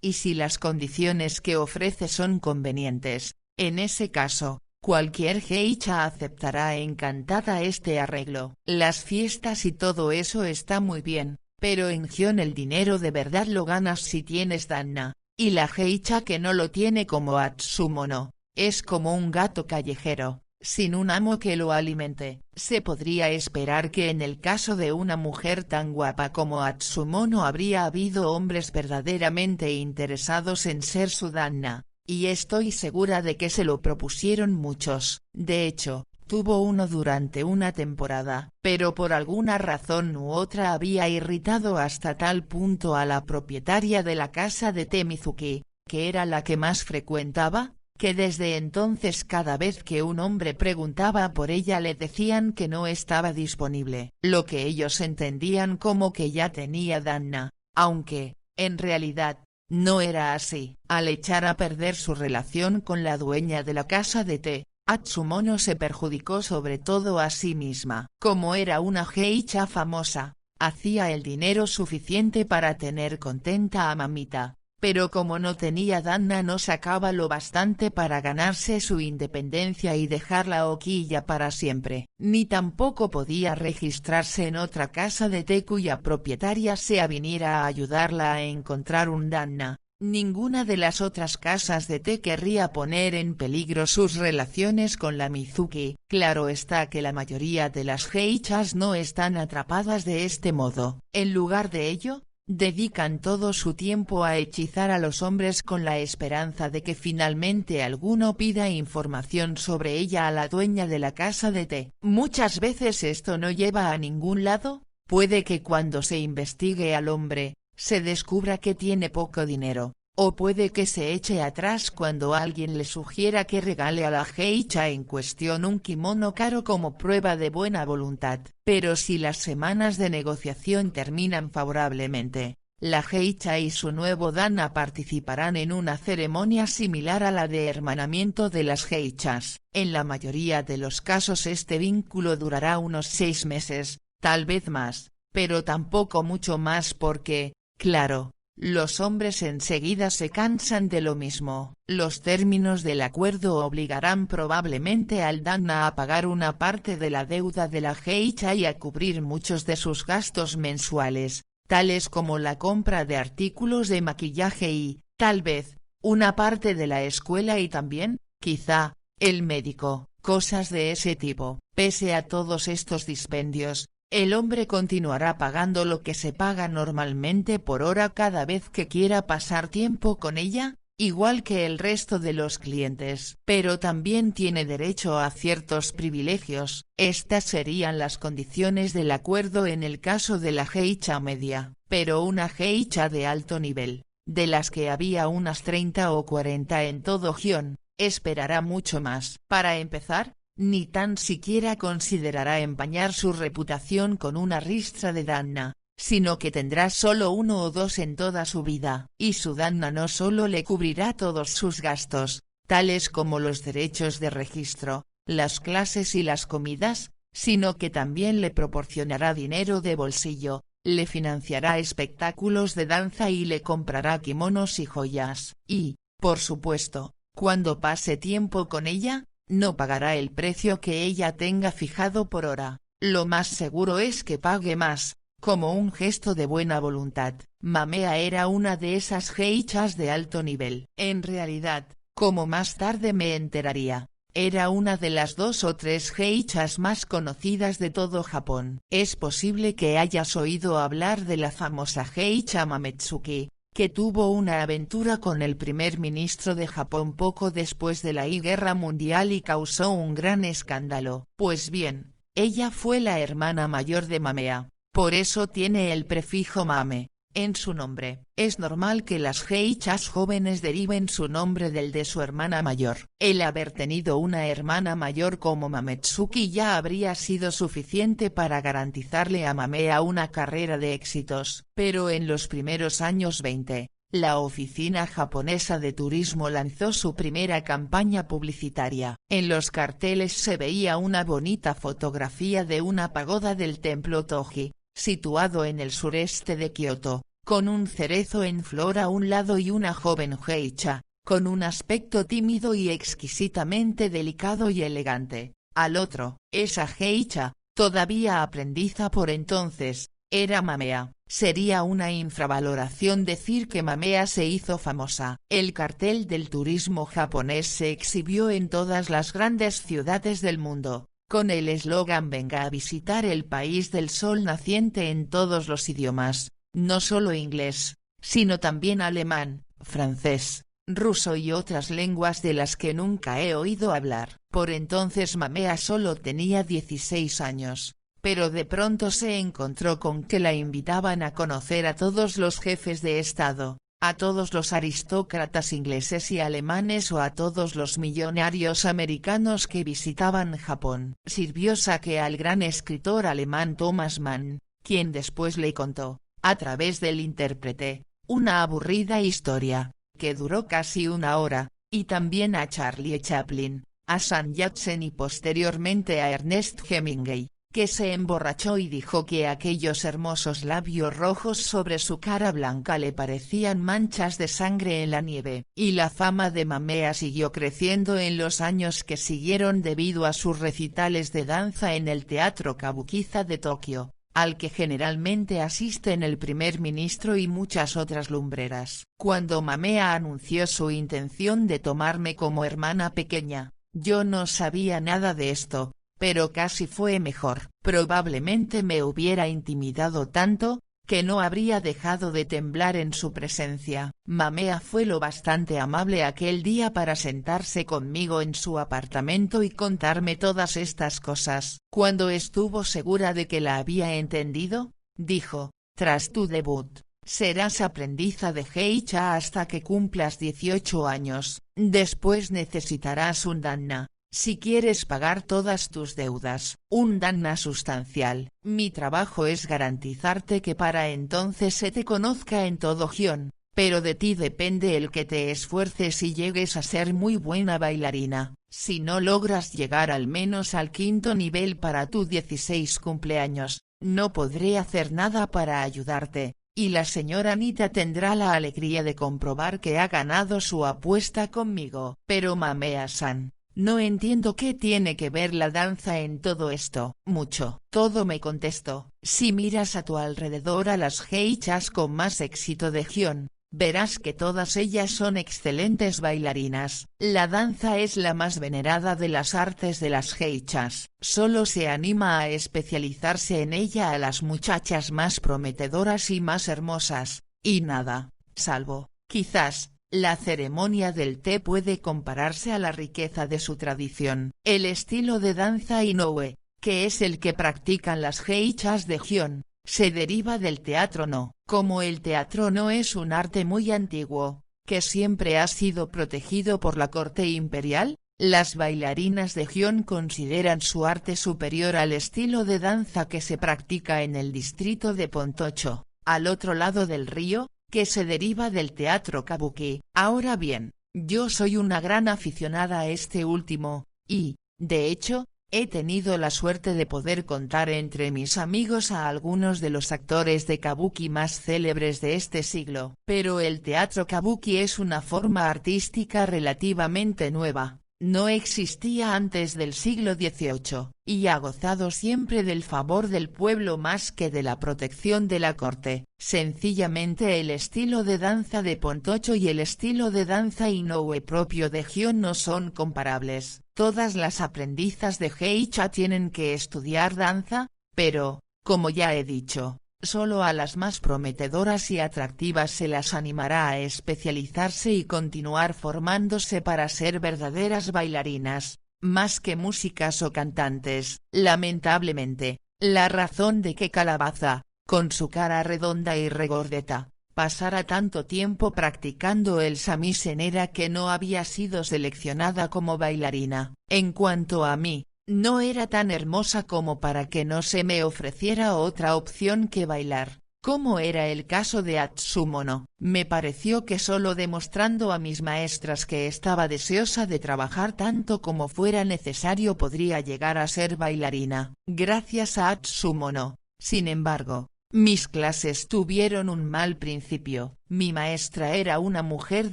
y si las condiciones que ofrece son convenientes, en ese caso, cualquier geisha aceptará encantada este arreglo. Las fiestas y todo eso está muy bien, pero en Gion el dinero de verdad lo ganas si tienes danna, y la geisha que no lo tiene como Atsumono, es como un gato callejero, sin un amo que lo alimente. Se podría esperar que en el caso de una mujer tan guapa como Atsumono habría habido hombres verdaderamente interesados en ser su danna, y estoy segura de que se lo propusieron muchos. De hecho, tuvo uno durante una temporada, pero por alguna razón u otra había irritado hasta tal punto a la propietaria de la casa de Mizuki, que era la que más frecuentaba, que desde entonces cada vez que un hombre preguntaba por ella le decían que no estaba disponible, lo que ellos entendían como que ya tenía danna, aunque, en realidad, no era así. Al echar a perder su relación con la dueña de la casa de té, Atsumono se perjudicó sobre todo a sí misma. Como era una geisha famosa, hacía el dinero suficiente para tener contenta a mamita, pero como no tenía danna no sacaba lo bastante para ganarse su independencia y dejar la hoquilla para siempre, ni tampoco podía registrarse en otra casa de té cuya propietaria se aviniera a ayudarla a encontrar un danna. Ninguna de las otras casas de té querría poner en peligro sus relaciones con la Mizuki. Claro está que la mayoría de las geishas no están atrapadas de este modo. En lugar de ello, dedican todo su tiempo a hechizar a los hombres con la esperanza de que finalmente alguno pida información sobre ella a la dueña de la casa de té. Muchas veces esto no lleva a ningún lado. Puede que cuando se investigue al hombre, se descubra que tiene poco dinero, o puede que se eche atrás cuando alguien le sugiera que regale a la geisha en cuestión un kimono caro como prueba de buena voluntad. Pero si las semanas de negociación terminan favorablemente, la geisha y su nuevo danna participarán en una ceremonia similar a la de hermanamiento de las geishas. En la mayoría de los casos este vínculo durará unos 6 meses, tal vez más, pero tampoco mucho más porque, claro, los hombres enseguida se cansan de lo mismo. Los términos del acuerdo obligarán probablemente al danna a pagar una parte de la deuda de la geisha y a cubrir muchos de sus gastos mensuales, tales como la compra de artículos de maquillaje y, tal vez, una parte de la escuela y también, quizá, el médico, cosas de ese tipo. Pese a todos estos dispendios, el hombre continuará pagando lo que se paga normalmente por hora cada vez que quiera pasar tiempo con ella, igual que el resto de los clientes. Pero también tiene derecho a ciertos privilegios. Estas serían las condiciones del acuerdo en el caso de la geisha media, pero una geisha de alto nivel, de las que había unas 30 o 40 en todo Gion, esperará mucho más. Para empezar, ni tan siquiera considerará empañar su reputación con una ristra de danna, sino que tendrá solo 1 o 2 en toda su vida. Y su danna no solo le cubrirá todos sus gastos, tales como los derechos de registro, las clases y las comidas, sino que también le proporcionará dinero de bolsillo, le financiará espectáculos de danza y le comprará kimonos y joyas. Y, por supuesto, cuando pase tiempo con ella, no pagará el precio que ella tenga fijado por hora, lo más seguro es que pague más, como un gesto de buena voluntad. Mamea era una de esas geishas de alto nivel. En realidad, como más tarde me enteraría, era una de las 2 o 3 geishas más conocidas de todo Japón. Es posible que hayas oído hablar de la famosa geisha Mametsuki, que tuvo una aventura con el primer ministro de Japón poco después de la Guerra Mundial y causó un gran escándalo. Pues bien, ella fue la hermana mayor de Mamea, por eso tiene el prefijo Mame en su nombre. Es normal que las geishas jóvenes deriven su nombre del de su hermana mayor. El haber tenido una hermana mayor como Mametsuki ya habría sido suficiente para garantizarle a Mamea una carrera de éxitos. Pero en los primeros años 20, la Oficina Japonesa de Turismo lanzó su primera campaña publicitaria. En los carteles se veía una bonita fotografía de una pagoda del templo Toji, situado en el sureste de Kioto, con un cerezo en flor a un lado y una joven geisha, con un aspecto tímido y exquisitamente delicado y elegante, al otro. Esa geisha, todavía aprendiza por entonces, era Mamea. Sería una infravaloración decir que Mamea se hizo famosa. El cartel del turismo japonés se exhibió en todas las grandes ciudades del mundo, con el eslogan "Venga a visitar el país del sol naciente" en todos los idiomas, no solo inglés, sino también alemán, francés, ruso y otras lenguas de las que nunca he oído hablar. Por entonces Mamea solo tenía 16 años, pero de pronto se encontró con que la invitaban a conocer a todos los jefes de estado, a todos los aristócratas ingleses y alemanes o a todos los millonarios americanos que visitaban Japón. Sirvió saque al gran escritor alemán Thomas Mann, quien después le contó, a través del intérprete, una aburrida historia, que duró casi una hora, y también a Charlie Chaplin, a Sam Jackson y posteriormente a Ernest Hemingway, que se emborrachó y dijo que aquellos hermosos labios rojos sobre su cara blanca le parecían manchas de sangre en la nieve. Y la fama de Mamea siguió creciendo en los años que siguieron debido a sus recitales de danza en el Teatro Kabukiza de Tokio, al que generalmente asisten el primer ministro y muchas otras lumbreras. Cuando Mamea anunció su intención de tomarme como hermana pequeña, yo no sabía nada de esto, pero casi fue mejor. Probablemente me hubiera intimidado tanto, que no habría dejado de temblar en su presencia. Mamea fue lo bastante amable aquel día para sentarse conmigo en su apartamento y contarme todas estas cosas. Cuando estuvo segura de que la había entendido, dijo, tras tu debut, serás aprendiza de geisha hasta que cumplas 18 años, después necesitarás un danna, si quieres pagar todas tus deudas, un danna sustancial. Mi trabajo es garantizarte que para entonces se te conozca en todo Gion, pero de ti depende el que te esfuerces y llegues a ser muy buena bailarina. Si no logras llegar al menos al 5.º nivel para tu 16 cumpleaños, no podré hacer nada para ayudarte, y la señora Anita tendrá la alegría de comprobar que ha ganado su apuesta conmigo. Pero Mamea-san, no entiendo qué tiene que ver la danza en todo esto. Mucho. Todo, me contestó. Si miras a tu alrededor a las geishas con más éxito de Gion, verás que todas ellas son excelentes bailarinas. La danza es la más venerada de las artes de las geishas. Solo se anima a especializarse en ella a las muchachas más prometedoras y más hermosas, y nada, salvo, quizás, la ceremonia del té puede compararse a la riqueza de su tradición. El estilo de danza Inoue, que es el que practican las geishas de Gion, se deriva del teatro no. Como el teatro no es un arte muy antiguo, que siempre ha sido protegido por la corte imperial, las bailarinas de Gion consideran su arte superior al estilo de danza que se practica en el distrito de Pontocho, al otro lado del río, que se deriva del teatro kabuki. Ahora bien, yo soy una gran aficionada a este último, y, de hecho, he tenido la suerte de poder contar entre mis amigos a algunos de los actores de kabuki más célebres de este siglo. Pero el teatro kabuki es una forma artística relativamente nueva, no existía antes del siglo XVIII, y ha gozado siempre del favor del pueblo más que de la protección de la corte. Sencillamente el estilo de danza de Pontocho y el estilo de danza Inoue propio de Gion no son comparables. Todas las aprendizas de geisha tienen que estudiar danza, pero, como ya he dicho, solo a las más prometedoras y atractivas se las animará a especializarse y continuar formándose para ser verdaderas bailarinas, más que músicas o cantantes. Lamentablemente, la razón de que Calabaza, con su cara redonda y regordeta, pasara tanto tiempo practicando el samisen era que no había sido seleccionada como bailarina. En cuanto a mí, no era tan hermosa como para que no se me ofreciera otra opción que bailar, como era el caso de Atsumono. Me pareció que solo demostrando a mis maestras que estaba deseosa de trabajar tanto como fuera necesario podría llegar a ser bailarina. Gracias a Atsumono, sin embargo, mis clases tuvieron un mal principio. Mi maestra era una mujer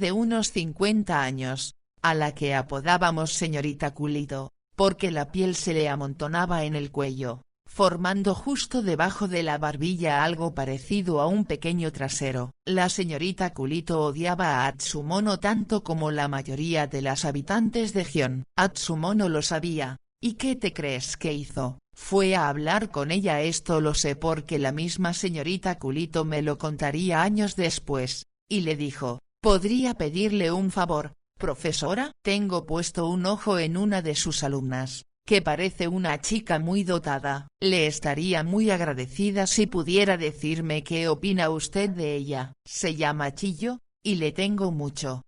de unos 50 años, a la que apodábamos señorita Culito, porque la piel se le amontonaba en el cuello, formando justo debajo de la barbilla algo parecido a un pequeño trasero. La señorita Culito odiaba a Atsumono tanto como la mayoría de las habitantes de Gion. Atsumono lo sabía, ¿y qué te crees que hizo? Fue a hablar con ella. Esto lo sé porque la misma señorita Culito me lo contaría años después, y le dijo, ¿podría pedirle un favor, profesora? Tengo puesto un ojo en una de sus alumnas, que parece una chica muy dotada. Le estaría muy agradecida si pudiera decirme qué opina usted de ella. Se llama Chiyo, y le tengo mucho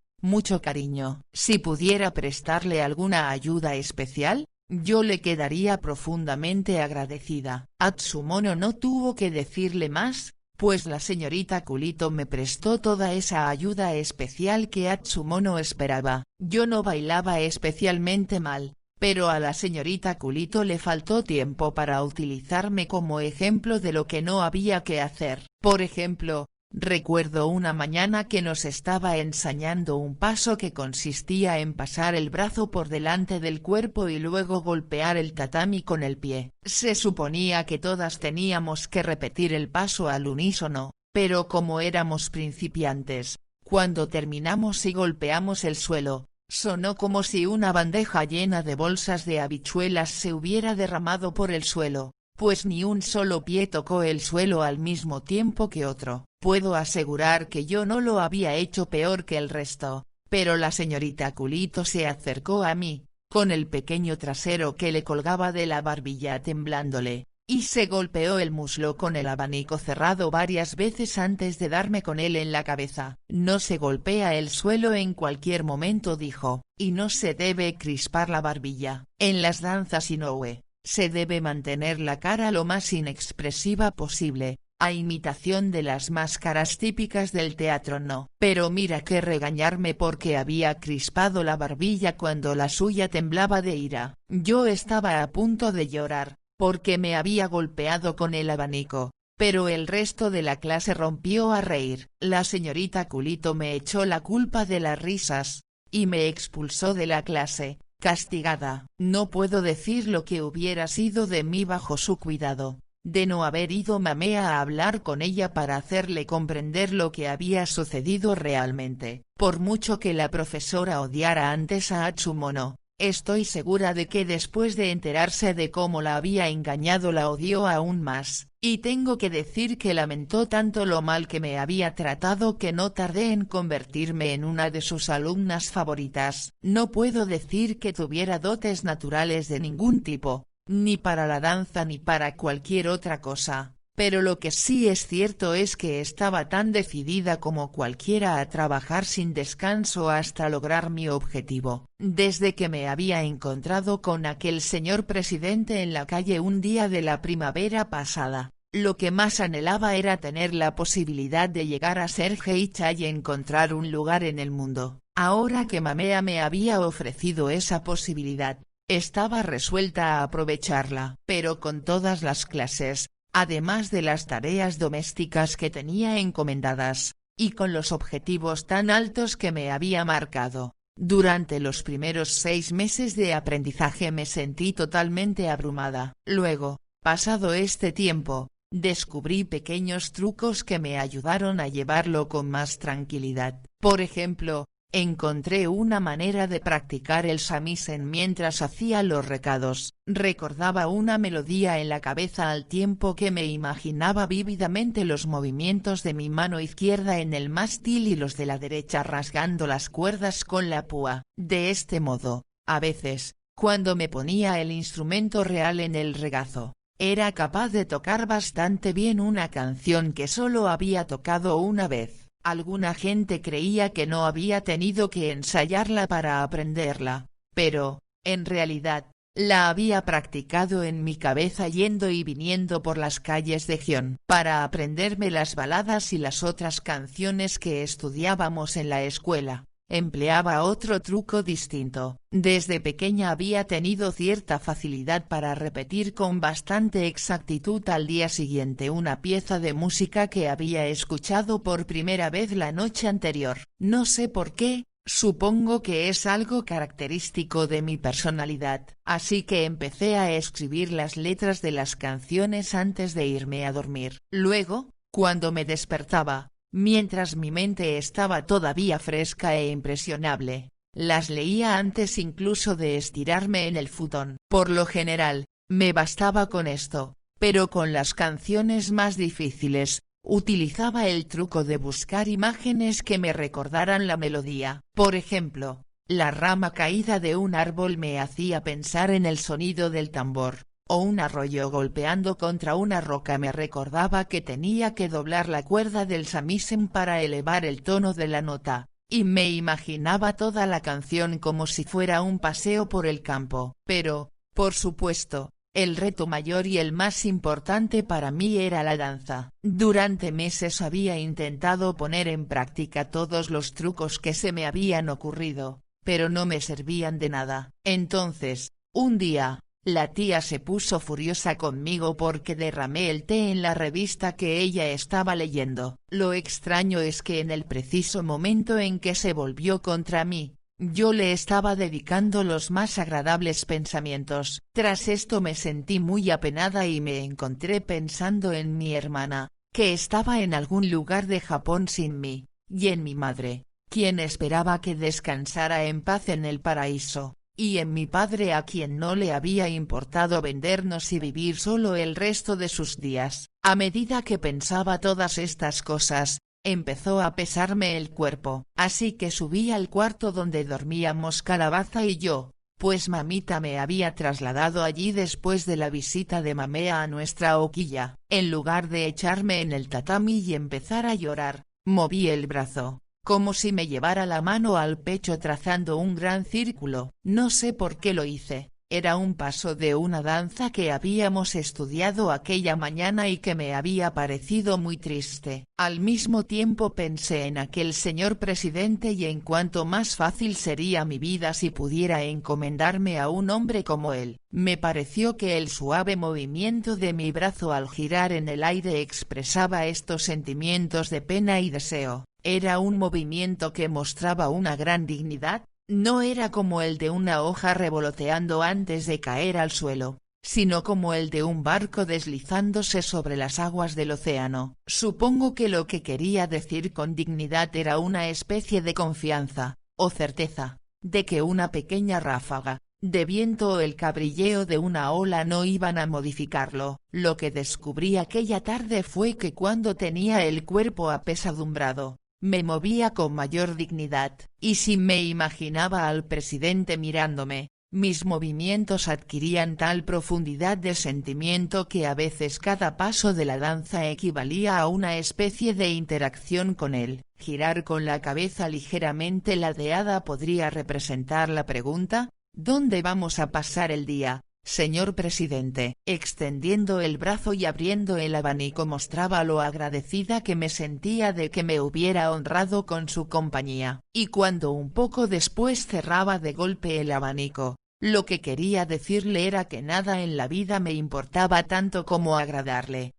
cariño. Si pudiera prestarle alguna ayuda especial, yo le quedaría profundamente agradecida. Atsumono no tuvo que decirle más, pues la señorita Culito me prestó toda esa ayuda especial que Atsumono esperaba. Yo no bailaba especialmente mal, pero a la señorita Culito le faltó tiempo para utilizarme como ejemplo de lo que no había que hacer. Por ejemplo, recuerdo una mañana que nos estaba enseñando un paso que consistía en pasar el brazo por delante del cuerpo y luego golpear el tatami con el pie. Se suponía que todas teníamos que repetir el paso al unísono, pero como éramos principiantes, cuando terminamos y golpeamos el suelo, sonó como si una bandeja llena de bolsas de habichuelas se hubiera derramado por el suelo, pues ni un solo pie tocó el suelo al mismo tiempo que otro. Puedo asegurar que yo no lo había hecho peor que el resto, pero la señorita Culito se acercó a mí, con el pequeño trasero que le colgaba de la barbilla temblándole, y se golpeó el muslo con el abanico cerrado varias veces antes de darme con él en la cabeza. No se golpea el suelo en cualquier momento, dijo, y no se debe crispar la barbilla. En las danzas Inoue, se debe mantener la cara lo más inexpresiva posible, a imitación de las máscaras típicas del teatro. No. Pero mira que regañarme porque había crispado la barbilla cuando la suya temblaba de ira. Yo estaba a punto de llorar, porque me había golpeado con el abanico, pero el resto de la clase rompió a reír. La señorita Culito me echó la culpa de las risas, y me expulsó de la clase, castigada. No puedo decir lo que hubiera sido de mí bajo su cuidado, de no haber ido Mamea a hablar con ella para hacerle comprender lo que había sucedido realmente. Por mucho que la profesora odiara antes a Atsumono, estoy segura de que después de enterarse de cómo la había engañado la odió aún más, y tengo que decir que lamentó tanto lo mal que me había tratado que no tardé en convertirme en una de sus alumnas favoritas. No puedo decir que tuviera dotes naturales de ningún tipo, ni para la danza ni para cualquier otra cosa, pero lo que sí es cierto es que estaba tan decidida como cualquiera a trabajar sin descanso hasta lograr mi objetivo. Desde que me había encontrado con aquel señor presidente en la calle un día de la primavera pasada, lo que más anhelaba era tener la posibilidad de llegar a ser geisha y encontrar un lugar en el mundo. Ahora que Mamea me había ofrecido esa posibilidad, estaba resuelta a aprovecharla. Pero con todas las clases, además de las tareas domésticas que tenía encomendadas, y con los objetivos tan altos que me había marcado, Durante los primeros 6 meses de aprendizaje me sentí totalmente abrumada. Luego, pasado este tiempo, descubrí pequeños trucos que me ayudaron a llevarlo con más tranquilidad. Por ejemplo, encontré una manera de practicar el samisen mientras hacía los recados. Recordaba una melodía en la cabeza al tiempo que me imaginaba vívidamente los movimientos de mi mano izquierda en el mástil y los de la derecha rasgando las cuerdas con la púa. De este modo, a veces, cuando me ponía el instrumento real en el regazo, era capaz de tocar bastante bien una canción que solo había tocado una vez. Alguna gente creía que no había tenido que ensayarla para aprenderla, pero, en realidad, la había practicado en mi cabeza yendo y viniendo por las calles de Gion. Para aprenderme las baladas y las otras canciones que estudiábamos en la escuela, empleaba otro truco distinto. Desde pequeña había tenido cierta facilidad para repetir con bastante exactitud al día siguiente una pieza de música que había escuchado por primera vez la noche anterior. No sé por qué, supongo que es algo característico de mi personalidad, así que empecé a escribir las letras de las canciones antes de irme a dormir. Luego, cuando me despertaba, mientras mi mente estaba todavía fresca e impresionable, las leía antes incluso de estirarme en el futón. Por lo general, me bastaba con esto, pero con las canciones más difíciles, utilizaba el truco de buscar imágenes que me recordaran la melodía. Por ejemplo, la rama caída de un árbol me hacía pensar en el sonido del tambor, o un arroyo golpeando contra una roca me recordaba que tenía que doblar la cuerda del samisen para elevar el tono de la nota, y me imaginaba toda la canción como si fuera un paseo por el campo. Pero, por supuesto, el reto mayor y el más importante para mí era la danza. Durante meses había intentado poner en práctica todos los trucos que se me habían ocurrido, pero no me servían de nada. Entonces, un día, la tía se puso furiosa conmigo porque derramé el té en la revista que ella estaba leyendo. Lo extraño es que en el preciso momento en que se volvió contra mí, yo le estaba dedicando los más agradables pensamientos. Tras esto me sentí muy apenada y me encontré pensando en mi hermana, que estaba en algún lugar de Japón sin mí, y en mi madre, quien esperaba que descansara en paz en el paraíso, y en mi padre a quien no le había importado vendernos y vivir solo el resto de sus días. A medida que pensaba todas estas cosas, empezó a pesarme el cuerpo, así que subí al cuarto donde dormíamos Calabaza y yo, pues mamita me había trasladado allí después de la visita de Mamea a nuestra hoquilla. En lugar de echarme en el tatami y empezar a llorar, moví el brazo, como si me llevara la mano al pecho trazando un gran círculo. No sé por qué lo hice, era un paso de una danza que habíamos estudiado aquella mañana y que me había parecido muy triste. Al mismo tiempo pensé en aquel señor presidente y en cuánto más fácil sería mi vida si pudiera encomendarme a un hombre como él. Me pareció que el suave movimiento de mi brazo al girar en el aire expresaba estos sentimientos de pena y deseo. Era un movimiento que mostraba una gran dignidad. No era como el de una hoja revoloteando antes de caer al suelo, sino como el de un barco deslizándose sobre las aguas del océano. Supongo que lo que quería decir con dignidad era una especie de confianza, o certeza, de que una pequeña ráfaga de viento o el cabrilleo de una ola no iban a modificarlo. Lo que descubrí aquella tarde fue que cuando tenía el cuerpo apesadumbrado, me movía con mayor dignidad, y si me imaginaba al presidente mirándome, mis movimientos adquirían tal profundidad de sentimiento que a veces cada paso de la danza equivalía a una especie de interacción con él. Girar con la cabeza ligeramente ladeada podría representar la pregunta: ¿dónde vamos a pasar el día, señor presidente? Extendiendo el brazo y abriendo el abanico mostraba lo agradecida que me sentía de que me hubiera honrado con su compañía. Y cuando un poco después cerraba de golpe el abanico, lo que quería decirle era que nada en la vida me importaba tanto como agradarle.